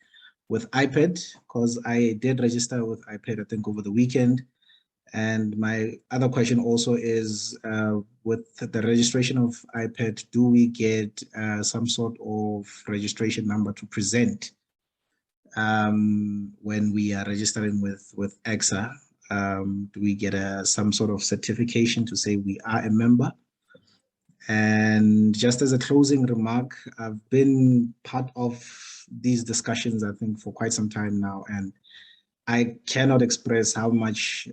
with iPad? Because I did register with iPad, I think, over the weekend. And my other question also is, with the registration of iPad, do we get some sort of registration number to present when we are registering with ECSA? Do we get some sort of certification to say we are a member? And just as a closing remark, I've been part of these discussions, I think, for quite some time now, and I cannot express how much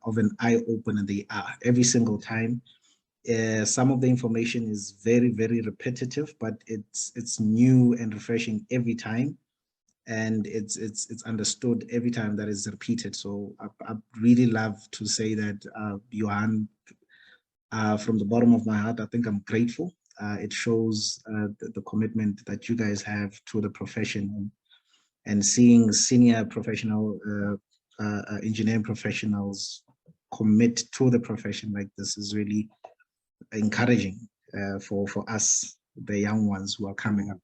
of an eye-opener they are every single time. Some of the information is very, very repetitive, but it's new and refreshing every time, and it's understood every time that is repeated. So I really love to say that, Johan, from the bottom of my heart, I think I'm grateful. It shows the commitment that you guys have to the profession, and seeing senior professional engineering professionals commit to the profession like this is really encouraging for us, the young ones who are coming up.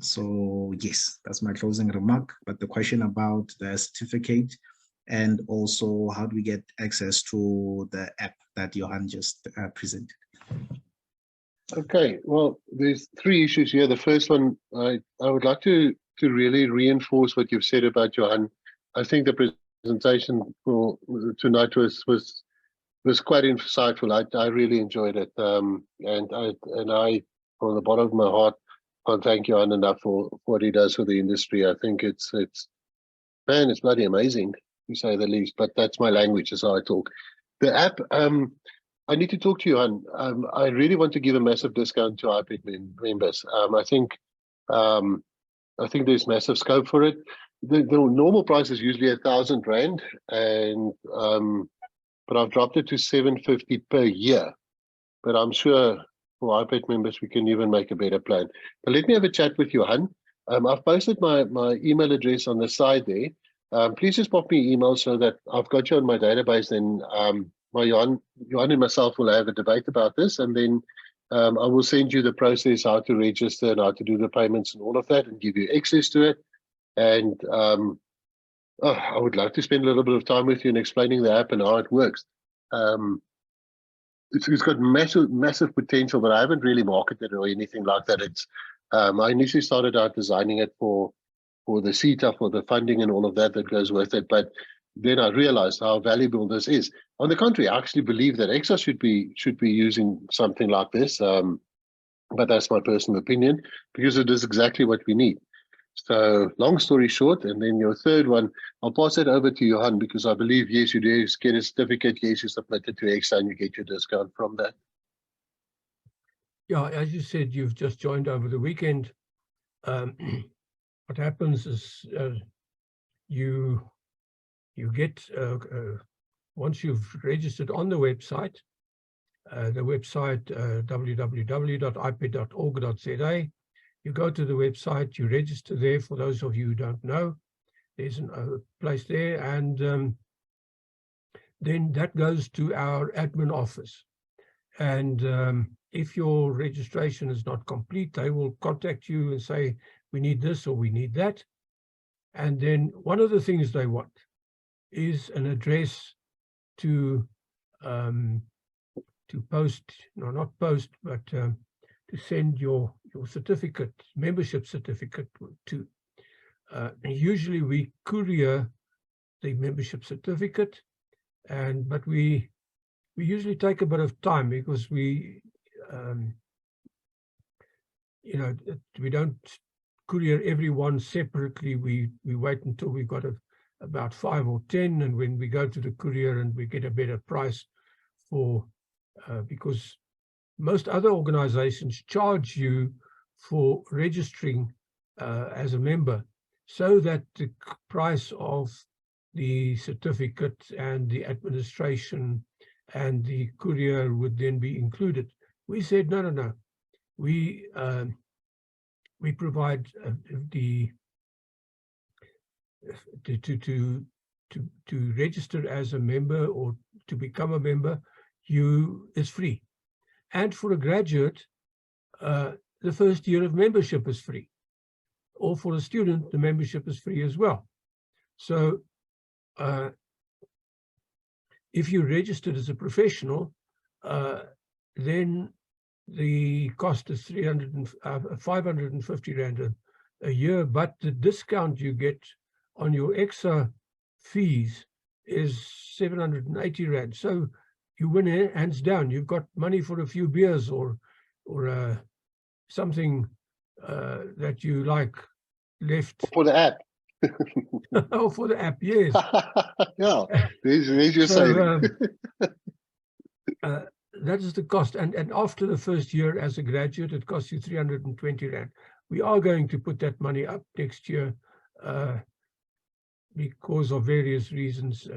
So yes, that's my closing remark. But the question about the certificate, and also how do we get access to the app that Johan just presented? Okay, well, there's 3 issues here. The first one, I would like to really reinforce what you've said about Johan. I think the presentation for tonight was quite insightful. I really enjoyed it, and I from the bottom of my heart can't thank Johan enough for what he does for the industry. I think it's man, it's bloody amazing, to say the least. But that's my language, is how I talk. The app, I need to talk to you, Johan. I really want to give a massive discount to IPED members. I think there's massive scope for it. The normal price is usually R1,000, and but I've dropped it to $750 per year. But I'm sure for IPED members we can even make a better plan. But let me have a chat with Johan. I've posted my email address on the side there. Please just pop me an email so that I've got you on my database. Then my Johan and myself will have a debate about this, and then I will send you the process, how to register and how to do the payments and all of that, and give you access to it. And I would love to spend a little bit of time with you in explaining the app and how it works. It's got massive potential, but I haven't really marketed it or anything like that. It's I initially started out designing it for the CETA, for the funding and all of that goes with it. But then I realized how valuable this is. On the contrary, I actually believe that ECSA should be using something like this. But that's my personal opinion, because it is exactly what we need. So long story short, and then your third one, I'll pass it over to Johan, because I believe, yes, you do get a certificate, yes, you submit it to ECSA and you get your discount from that. Yeah, as you said, you've just joined over the weekend. What happens is you get, once you've registered on the website www.iped.org.za, you go to the website, you register there. For those of you who don't know, there's a place there, and then that goes to our admin office. And if your registration is not complete, they will contact you and say, we need this or we need that. And then one of the things they want is an address to post, no, not post, but to send your certificate, membership certificate to. Usually we courier the membership certificate, but we usually take a bit of time, because we don't courier everyone separately. We wait until we've got about 5 or 10, and when we go to the courier and we get a better price for, because most other organizations charge you for registering as a member, so that the price of the certificate and the administration and the courier would then be included. We said, no. We provide to register as a member or to become a member, is free. And for a graduate, the first year of membership is free. Or for a student, the membership is free as well. So if you registered as a professional, then the cost is 550 Rand a year, but the discount you get on your ECSA fees is 780 Rand. So you win hands down. You've got money for a few beers or something that you like left. For the app. Oh, for the app, yes. Yeah, there's your saving. That is the cost. And after the first year as a graduate, it costs you 320 Rand. We are going to put that money up next year because of various reasons.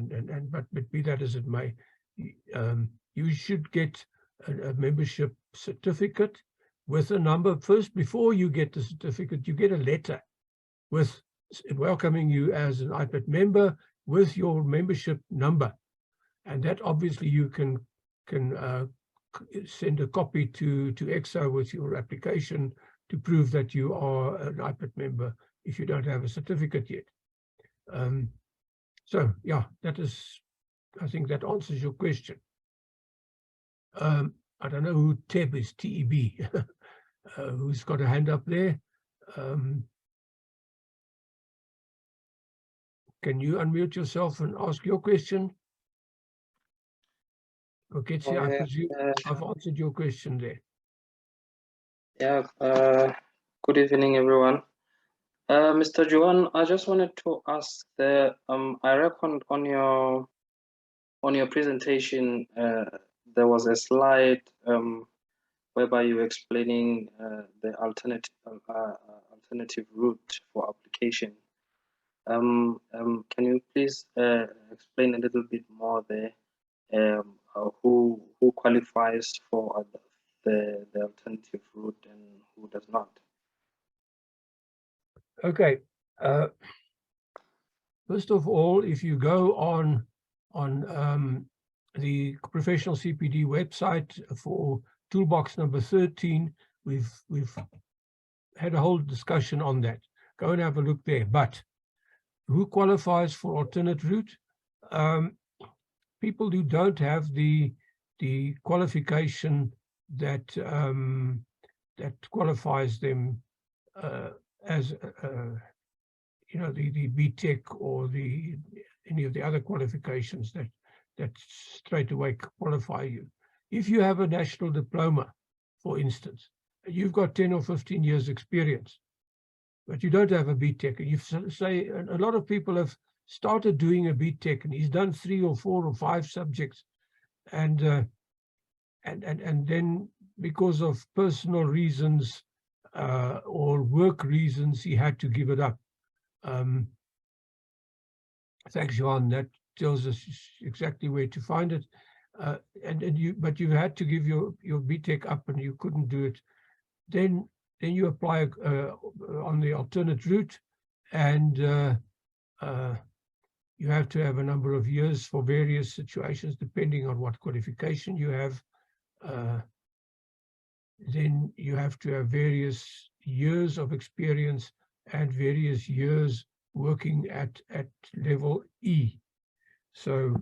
But be that as it may, you should get a membership certificate with a number. First, before you get the certificate, you get a letter with welcoming you as an IPED member with your membership number. And that obviously you can send a copy to ECSA with your application to prove that you are an IPED member if you don't have a certificate yet. So yeah, that is, I think that answers your question. I don't know who Teb is, TEB, who's got a hand up there. can you unmute yourself and ask your question? Okay, Oh, I yeah, presume I've answered your question there. Yeah, good evening, everyone. Mr. Johan, I just wanted to ask the I reckoned on your presentation there was a slide whereby you were explaining the alternative route for application. Can you please explain a little bit more there? Who qualifies for the alternative route and who does not? Okay. First of all, if you go on the professional CPD website for toolbox number 13, we've had a whole discussion on that. Go and have a look there. But who qualifies for alternate route? People who don't have the qualification that that qualifies them as you know, the BTEC or any of the other qualifications that straight away qualify you. If you have a national diploma, for instance, you've got 10 or 15 years experience, but you don't have a BTEC, and you say a lot of people have started doing a BTEC and he's done 3 or 4 or 5 subjects, and then because of personal reasons or work reasons, he had to give it up. Thanks, Johan. That tells us exactly where to find it. But you had to give your BTEC up and you couldn't do it. Then you apply on the alternate route, and you have to have a number of years for various situations, depending on what qualification you have. Then you have to have various years of experience and various years working at level E. So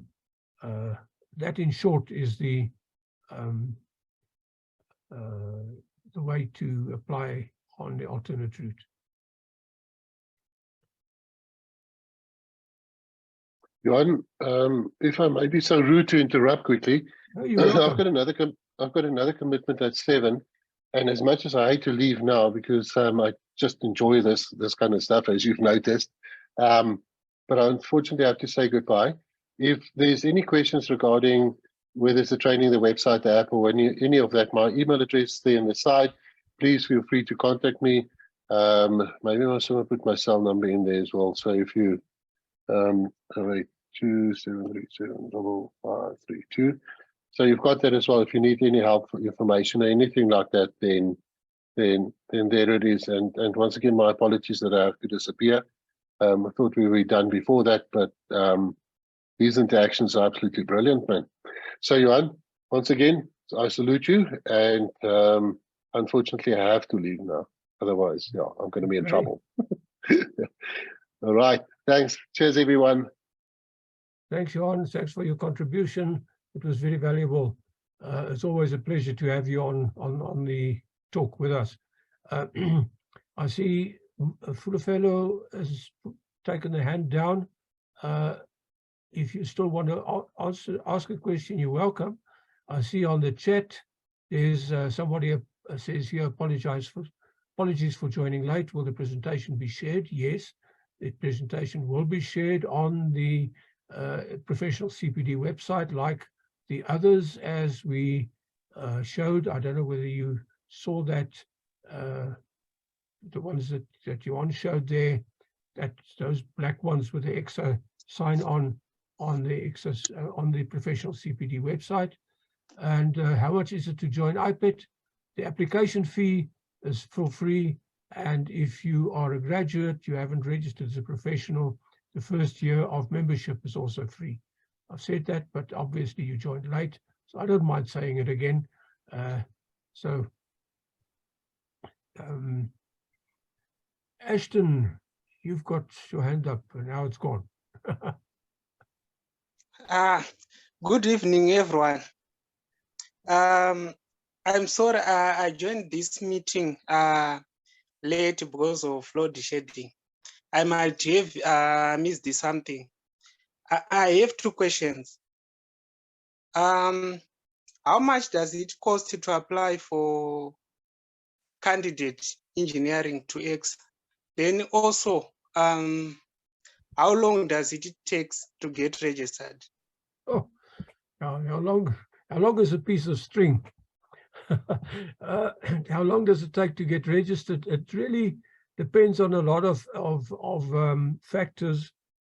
that, in short, is the way to apply on the alternate route. Johan, if I may be so rude to interrupt quickly, Oh, you're welcome. I've got another commitment at 7, and as much as I hate to leave now because I just enjoy this kind of stuff, as you've noticed, but unfortunately I have to say goodbye. If there's any questions regarding whether it's the training, the website, the app, or any of that, my email address is there on the side. Please feel free to contact me. Maybe I also put my cell number in there as well. So if you 082-737-552. So you've got that as well. If you need any help for information or anything like that, then there it is. And once again, my apologies that I have to disappear. I thought we were done before that, but these interactions are absolutely brilliant, man. So Johan, once again, I salute you, and unfortunately I have to leave now. Otherwise, yeah, I'm going to be in trouble. All right. Thanks. Cheers, everyone. Thanks, Johan. Thanks for your contribution. It was very valuable. It's always a pleasure to have you on the talk with us. I see Fulafelo has taken the hand down. If you still want to ask a question, you're welcome. I see on the chat there's somebody says here, apologies for joining late. Will the presentation be shared? Yes, the presentation will be shared on the professional CPD website, like the others, as we showed. I don't know whether you saw that, the ones that Johan showed there, that those black ones with the ECSA sign on the ECSA on the professional CPD website. And how much is it to join IPET? The application fee is for free, and if you are a graduate, you haven't registered as a professional, the first year of membership is also free. I've said that, but obviously you joined late, so I don't mind saying it again. Ashton, you've got your hand up, and now it's gone. Good evening, everyone. I'm sorry I joined this meeting late because of load shedding. I might have missed something. I have two questions. How much does it cost to apply for candidate engineering to ECSA? Then also, how long does it take to get registered? Oh, how long is a piece of string? How long does it take to get registered? It really depends on a lot of factors.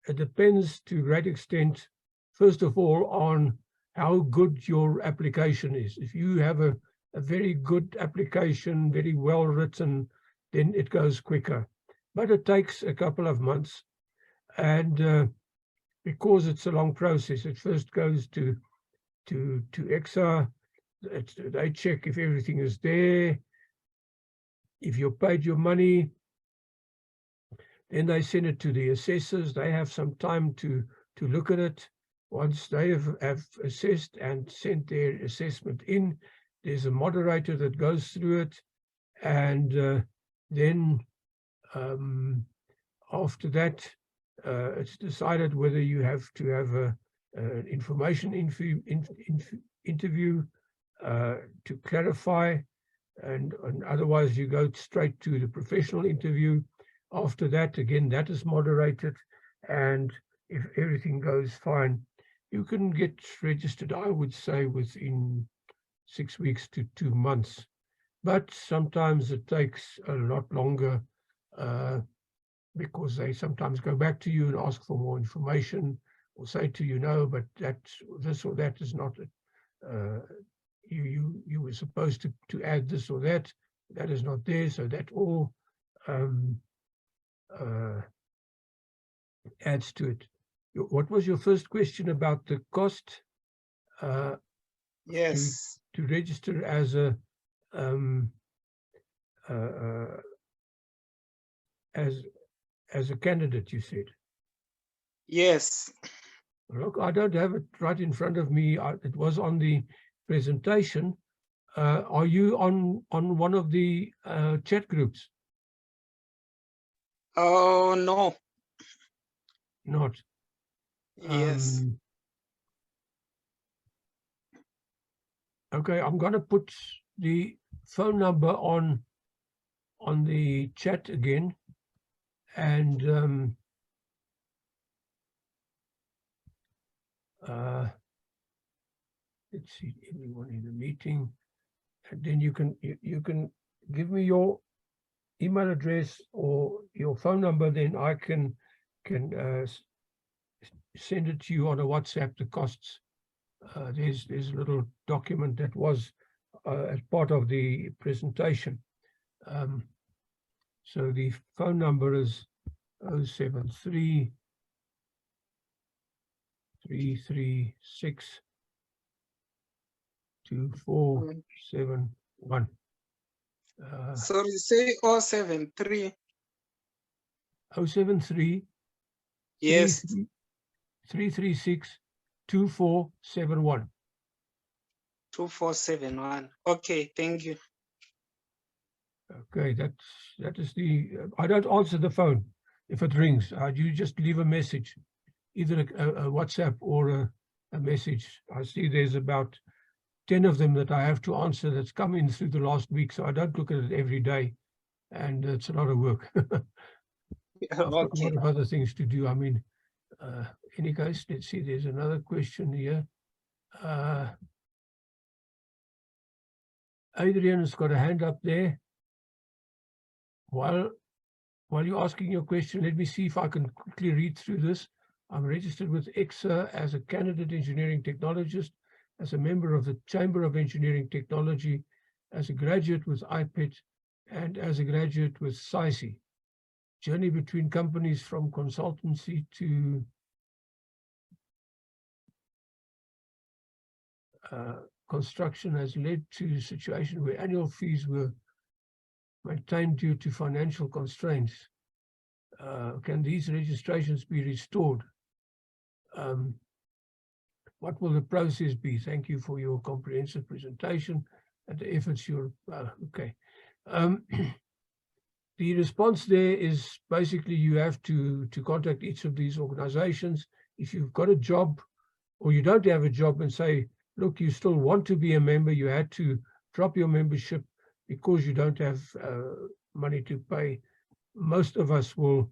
It depends to a great extent, first of all, on how good your application is. If you have a very good application, very well written, then it goes quicker. But it takes a couple of months. And because it's a long process, it first goes to ECSA. They check if everything is there. If you paid your money, then they send it to the assessors. They have some time to look at it. Once they have assessed and sent their assessment in, there's a moderator that goes through it. And then after that, it's decided whether you have to have an information interview to clarify, and otherwise you go straight to the professional interview. After that, again, that is moderated, and if everything goes fine, you can get registered, I would say, within 6 weeks to 2 months. But sometimes it takes a lot longer because they sometimes go back to you and ask for more information, or say to you, no, but this or that is not it. You were supposed to add this or that is not there, so that all adds to it. What was your first question about the cost? Yes. To register as a as a candidate, you said? Yes. Look, I don't have it right in front of me. It was on the presentation. Are you on one of the chat groups? Oh, no. Not. Yes. Okay, I'm going to put the phone number on the chat again, and let's see, everyone in the meeting, and then you can give me your email address or your phone number, then I can send it to you on a WhatsApp, the costs. There's a little document that was as part of the presentation. So the phone number is 073 336 2471. Sorry, say 073. 073 Yes. 336 2471. 2471. Okay, thank you. Okay, that is the. I don't answer the phone if it rings. You just leave a message, either a WhatsApp or a message. I see there's about 10 of them that I have to answer that's come in through the last week, so I don't look at it every day, and it's a lot of work. I've got a lot of other things to do. I mean, any case, let's see, there's another question here. Adrian has got a hand up there. While you're asking your question, let me see if I can quickly read through this. I'm registered with ECSA as a candidate engineering technologist, as a member of the Chamber of Engineering Technology, as a graduate with IPET, and as a graduate with SAISI. Journey between companies from consultancy to construction has led to a situation where annual fees were maintained due to financial constraints. Can these registrations be restored? What will the process be? Thank you for your comprehensive presentation and the efforts you're okay. the response there is basically you have to contact each of these organizations. If you've got a job or you don't have a job, and say, look, you still want to be a member, you had to drop your membership because you don't have money to pay. Most of us will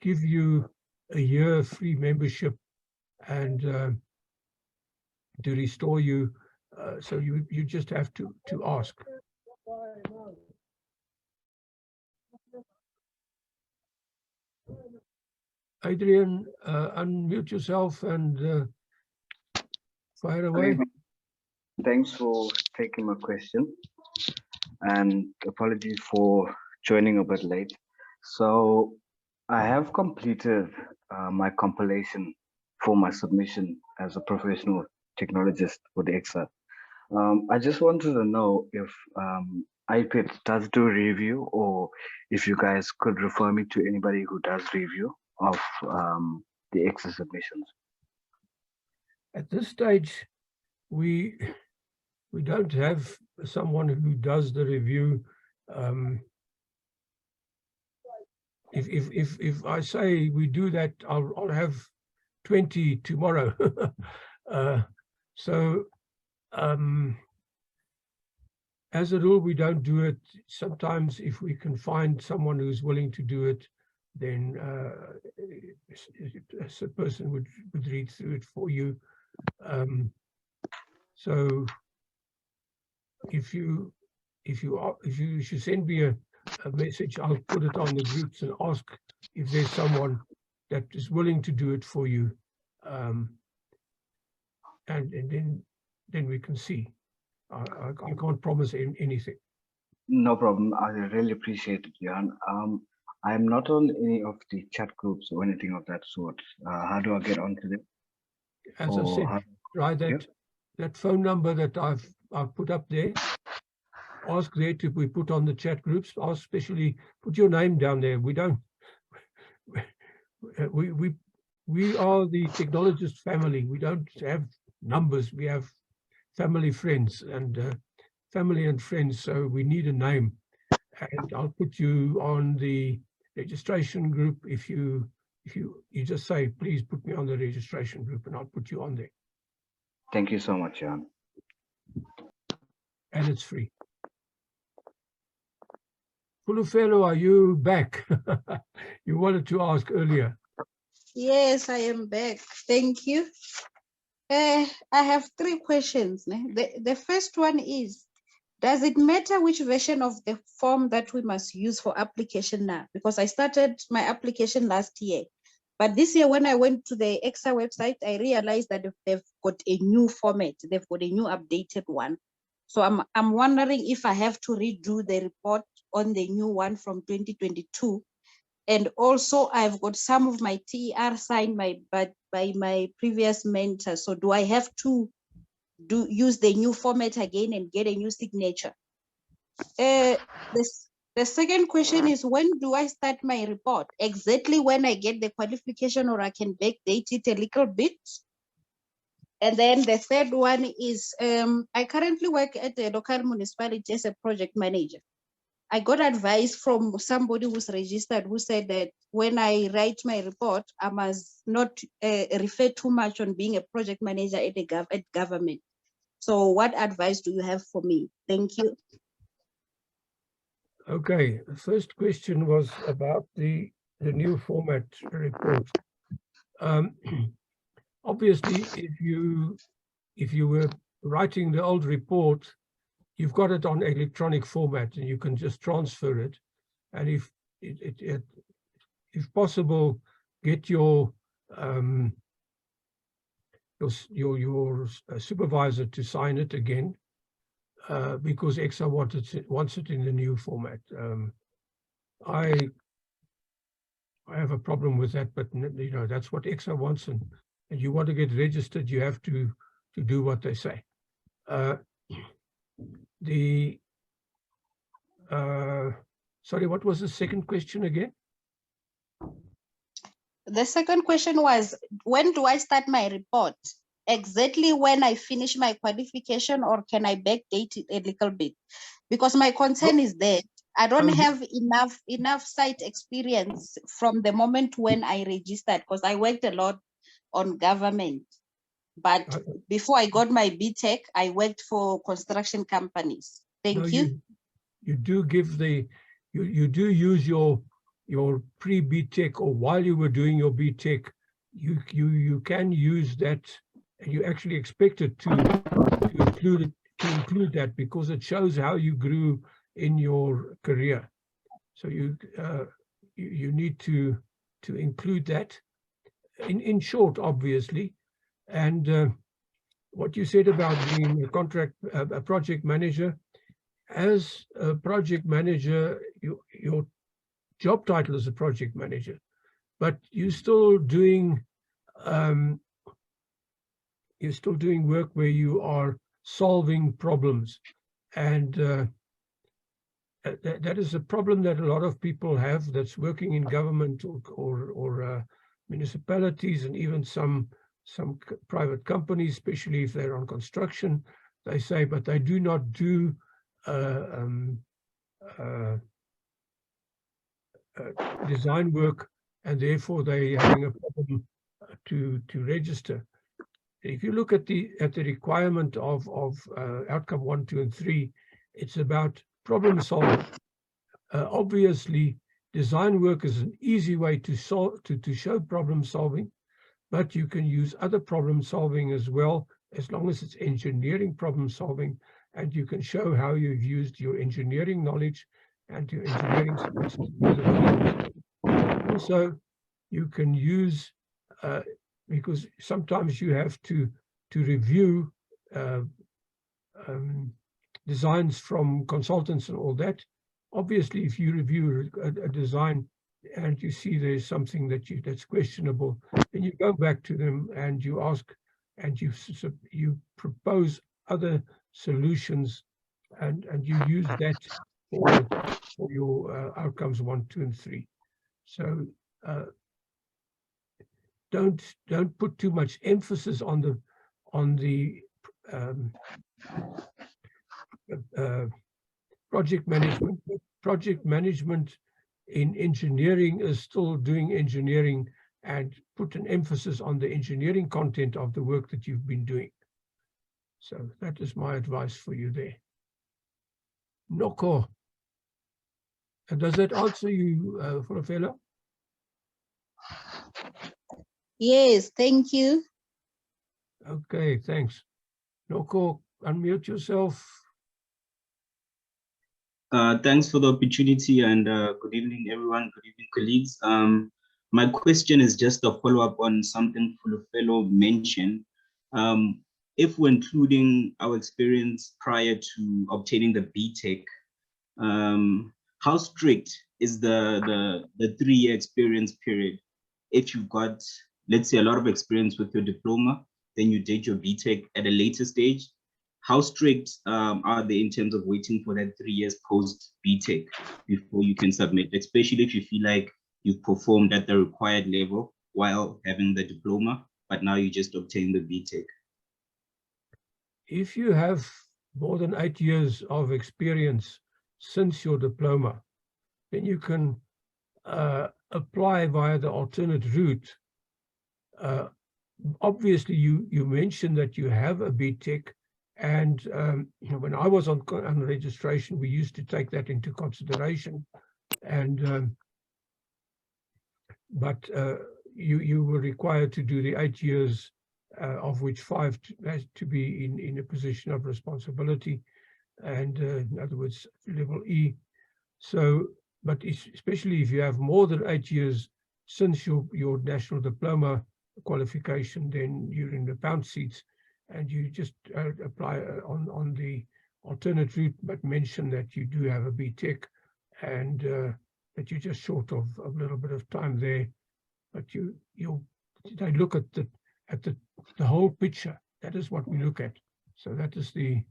give you a year free membership and to restore you. So you just have to ask. Adrian, unmute yourself and fire away. Thanks for taking my question, and apologies for joining a bit late. So I have completed my compilation for my submission as a professional technologist with ECSA. I just wanted to know if IPIT does do review, or if you guys could refer me to anybody who does review of the ECSA submissions. At this stage, we don't have someone who does the review. If I say we do that, I'll have 20 tomorrow. As a rule, we don't do it. Sometimes if we can find someone who's willing to do it, then a person would read through it for you. So if you should send me a message, I'll put it on the groups and ask if there's someone that is willing to do it for you, and then we can see. I can't promise anything. No problem. I really appreciate it, Jan. I'm not on any of the chat groups or anything of that sort. How do I get onto them? As I said, try that phone number that I've put up there. Ask there to be put on the chat groups. Ask especially, put your name down there. We don't. We are the technologist family. We don't have numbers. We have family, friends, and family and friends. So we need a name, and I'll put you on the registration group. If you just say, please put me on the registration group, and I'll put you on there. Thank you so much, Jan. And it's free. Fulufelo, are you back? You wanted to ask earlier. Yes, I am back. Thank you. I have 3 questions. The first one is, does it matter which version of the form that we must use for application now? Because I started my application last year, but this year when I went to the ECSA website, I realized that they've got a new format. They've got a new updated one. So I'm wondering if I have to redo the report on the new one from 2022. And also I've got some of my TER signed by my previous mentor. So do I have to use the new format again and get a new signature? The second question is, when do I start my report? Exactly when I get the qualification, or I can backdate it a little bit? And then the third one is, I currently work at the local municipality as a project manager. I got advice from somebody who's registered who said that when I write my report, I must not refer too much on being a project manager at government. So what advice do you have for me? Thank you. Okay, the first question was about the new format report. Obviously, if you were writing the old report, you've got it on electronic format and you can just transfer it. And if possible, get your supervisor to sign it again, because ECSA wants it in the new format. I have a problem with that, but you know, that's what ECSA wants, and you want to get registered, you have to do what they say. Sorry, what was the second question again? The second question was, when do I start my report? Exactly when I finish my qualification, or can I backdate it a little bit? Because my concern is that I don't Oh, have enough site experience from the moment when I registered, because I worked a lot on government. But before I got my BTech, I worked for construction companies. Thank no, you. you do give you do use your pre-BTech, or while you were doing your BTech, you can use that, and you actually expect it to include that, because it shows how you grew in your career. So you need to include that in short, obviously. And what you said about being a project manager, as a project manager, your job title is a project manager, but you're still doing work where you are solving problems, and that is a problem that a lot of people have that's working in government or municipalities, and even some private companies, especially if they're on construction. They say, but they do not do design work, and therefore they're having a problem to register. If you look at the requirement of outcome 1, 2, and 3, it's about problem solving. Obviously, design work is an easy way to show problem solving, but you can use other problem solving as well, as long as it's engineering problem solving, and you can show how you've used your engineering knowledge and your engineering skills to do the problem. Also, you can use, because sometimes you have to review designs from consultants and all that. Obviously, if you review a design and you see there's something that's questionable, then you go back to them and you ask, and you propose other solutions, and you use that for your outcomes 1, 2, and 3. So don't put too much emphasis on the project management. Project management in engineering is still doing engineering, and put an emphasis on the engineering content of the work that you've been doing. So that is my advice for you there. Noko, does that answer you, Fulafelo? Yes, thank you. Okay, thanks. Noko, unmute yourself. Thanks for the opportunity, and good evening, everyone. Good evening, colleagues. My question is just a follow-up on something Fulufelo mentioned. If we're including our experience prior to obtaining the BTech, how strict is the 3-year experience period? If you've got, let's say, a lot of experience with your diploma, then you did your BTech at a later stage, how strict are they in terms of waiting for that 3 years post BTech before you can submit, especially if you feel like you've performed at the required level while having the diploma, but now you just obtained the BTech? If you have more than 8 years of experience since your diploma, then you can apply via the alternate route. Obviously, you mentioned that you have a BTech, and when I was on registration, we used to take that into consideration. And but you were required to do the 8 years, of which 5 has to be in a position of responsibility, and in other words, level E. So, but especially if you have more than 8 years since your national diploma qualification, then you're in the pound seats, and you just apply on the alternate route, but mention that you do have a BTech, and that you're just short of a little bit of time there. But they look at the whole picture. That is what we look at. So that is the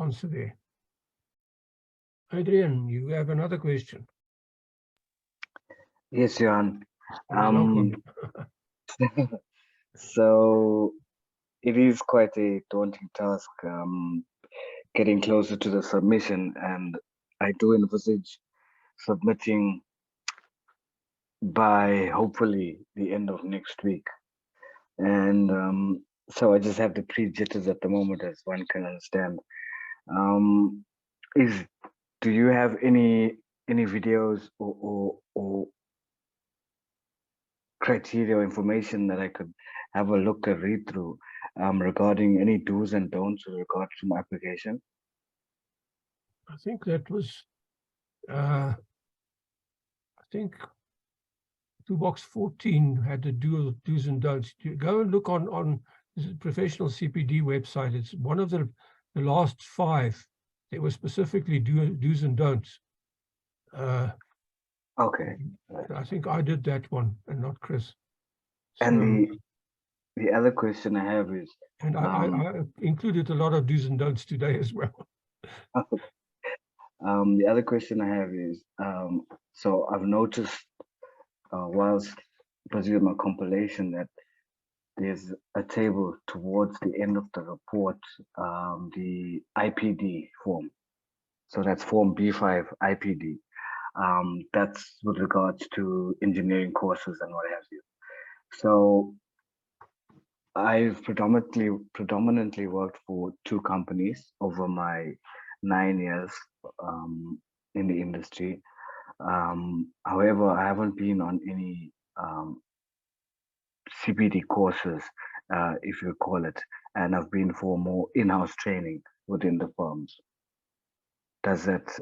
answer there. Adrian, you have another question. Yes, Johan. Welcome. So it is quite a daunting task. getting closer to the submission, and I do envisage submitting by hopefully the end of next week. And so I just have the pre-jitters at the moment, as one can understand. Do you have any videos or criteria or information that I could have a look and read through regarding any do's and don'ts with regards to my application? I think that was, I think toolbox 14 had the do's and don'ts. Go and look on the professional CPD website. It's one of the last 5. They were specifically do's and don'ts. Okay. I think I did that one and not Chris. And the other question I have is, and I included a lot of do's and don'ts today as well. The other question I have is, so I've noticed whilst busy with my compilation that there's a table towards the end of the report, the IPD form. So that's form B5 IPD. That's with regards to engineering courses and what have you. So I've predominantly worked for 2 companies over my 9 years in the industry. However, I haven't been on any CPD courses, if you call it, and I've been for more in-house training within the firms. Does that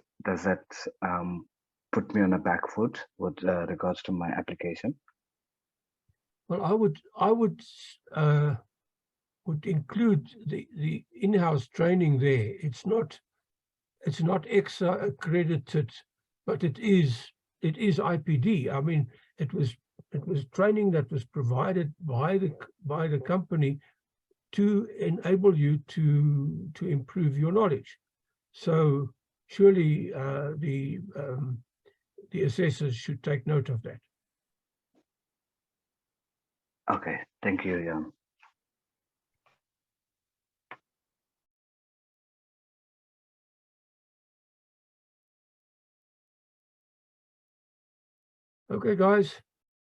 put me on a back foot with regards to my application? Well, I would include the in-house training there. It's not ECSA accredited, but it is IPD. I mean, it was training that was provided by the company to enable you to improve your knowledge. So surely the assessors should take note of that. Okay, thank you, Jan. Okay, guys,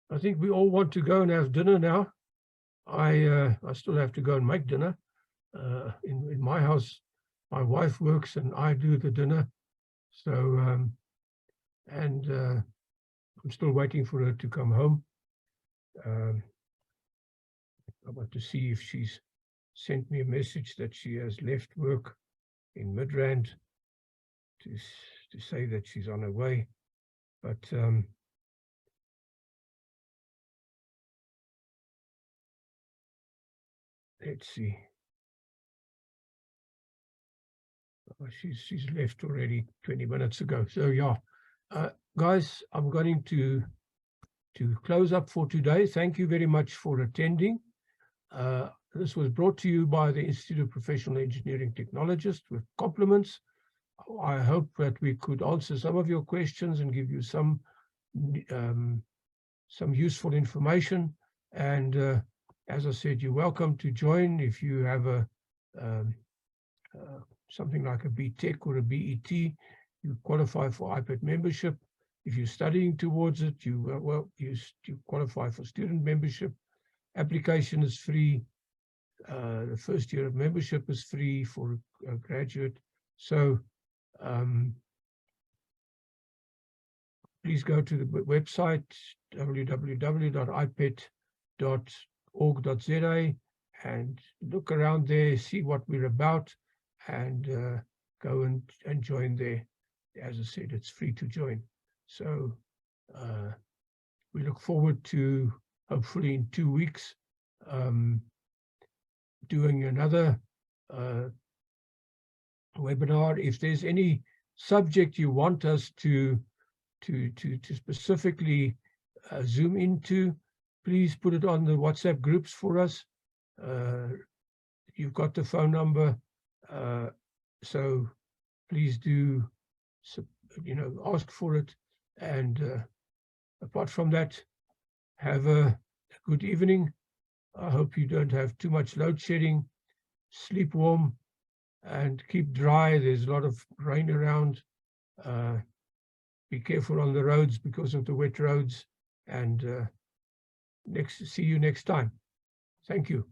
I think we all want to go and have dinner now. I still have to go and make dinner. In my house, my wife works and I do the dinner. So, I'm still waiting for her to come home. I want to see if she's sent me a message that she has left work in Midrand to say that she's on her way. But let's see. Oh, she's left already 20 minutes ago. So yeah, guys, I'm going to close up for today. Thank you very much for attending. This was brought to you by the Institute of Professional Engineering Technologists with compliments. I hope that we could answer some of your questions and give you some useful information. And as I said, you're welcome to join if you have a something like a BTech or a BET. You qualify for IPET membership. If you're studying towards it, you qualify for student membership. Application is free. The first year of membership is free for a graduate. So please go to the website www.ipet.org.za and look around there, see what we're about, and go and join there. As I said, it's free to join. So we look forward to hopefully in 2 weeks doing another webinar. If there's any subject you want us to specifically zoom into, please put it on the WhatsApp groups for us. You've got the phone number, so please do, ask for it. And apart from that, have a good evening. I hope you don't have too much load shedding. Sleep warm, and keep dry. There's a lot of rain around. Be careful on the roads because of the wet roads, and see you next time. Thank you.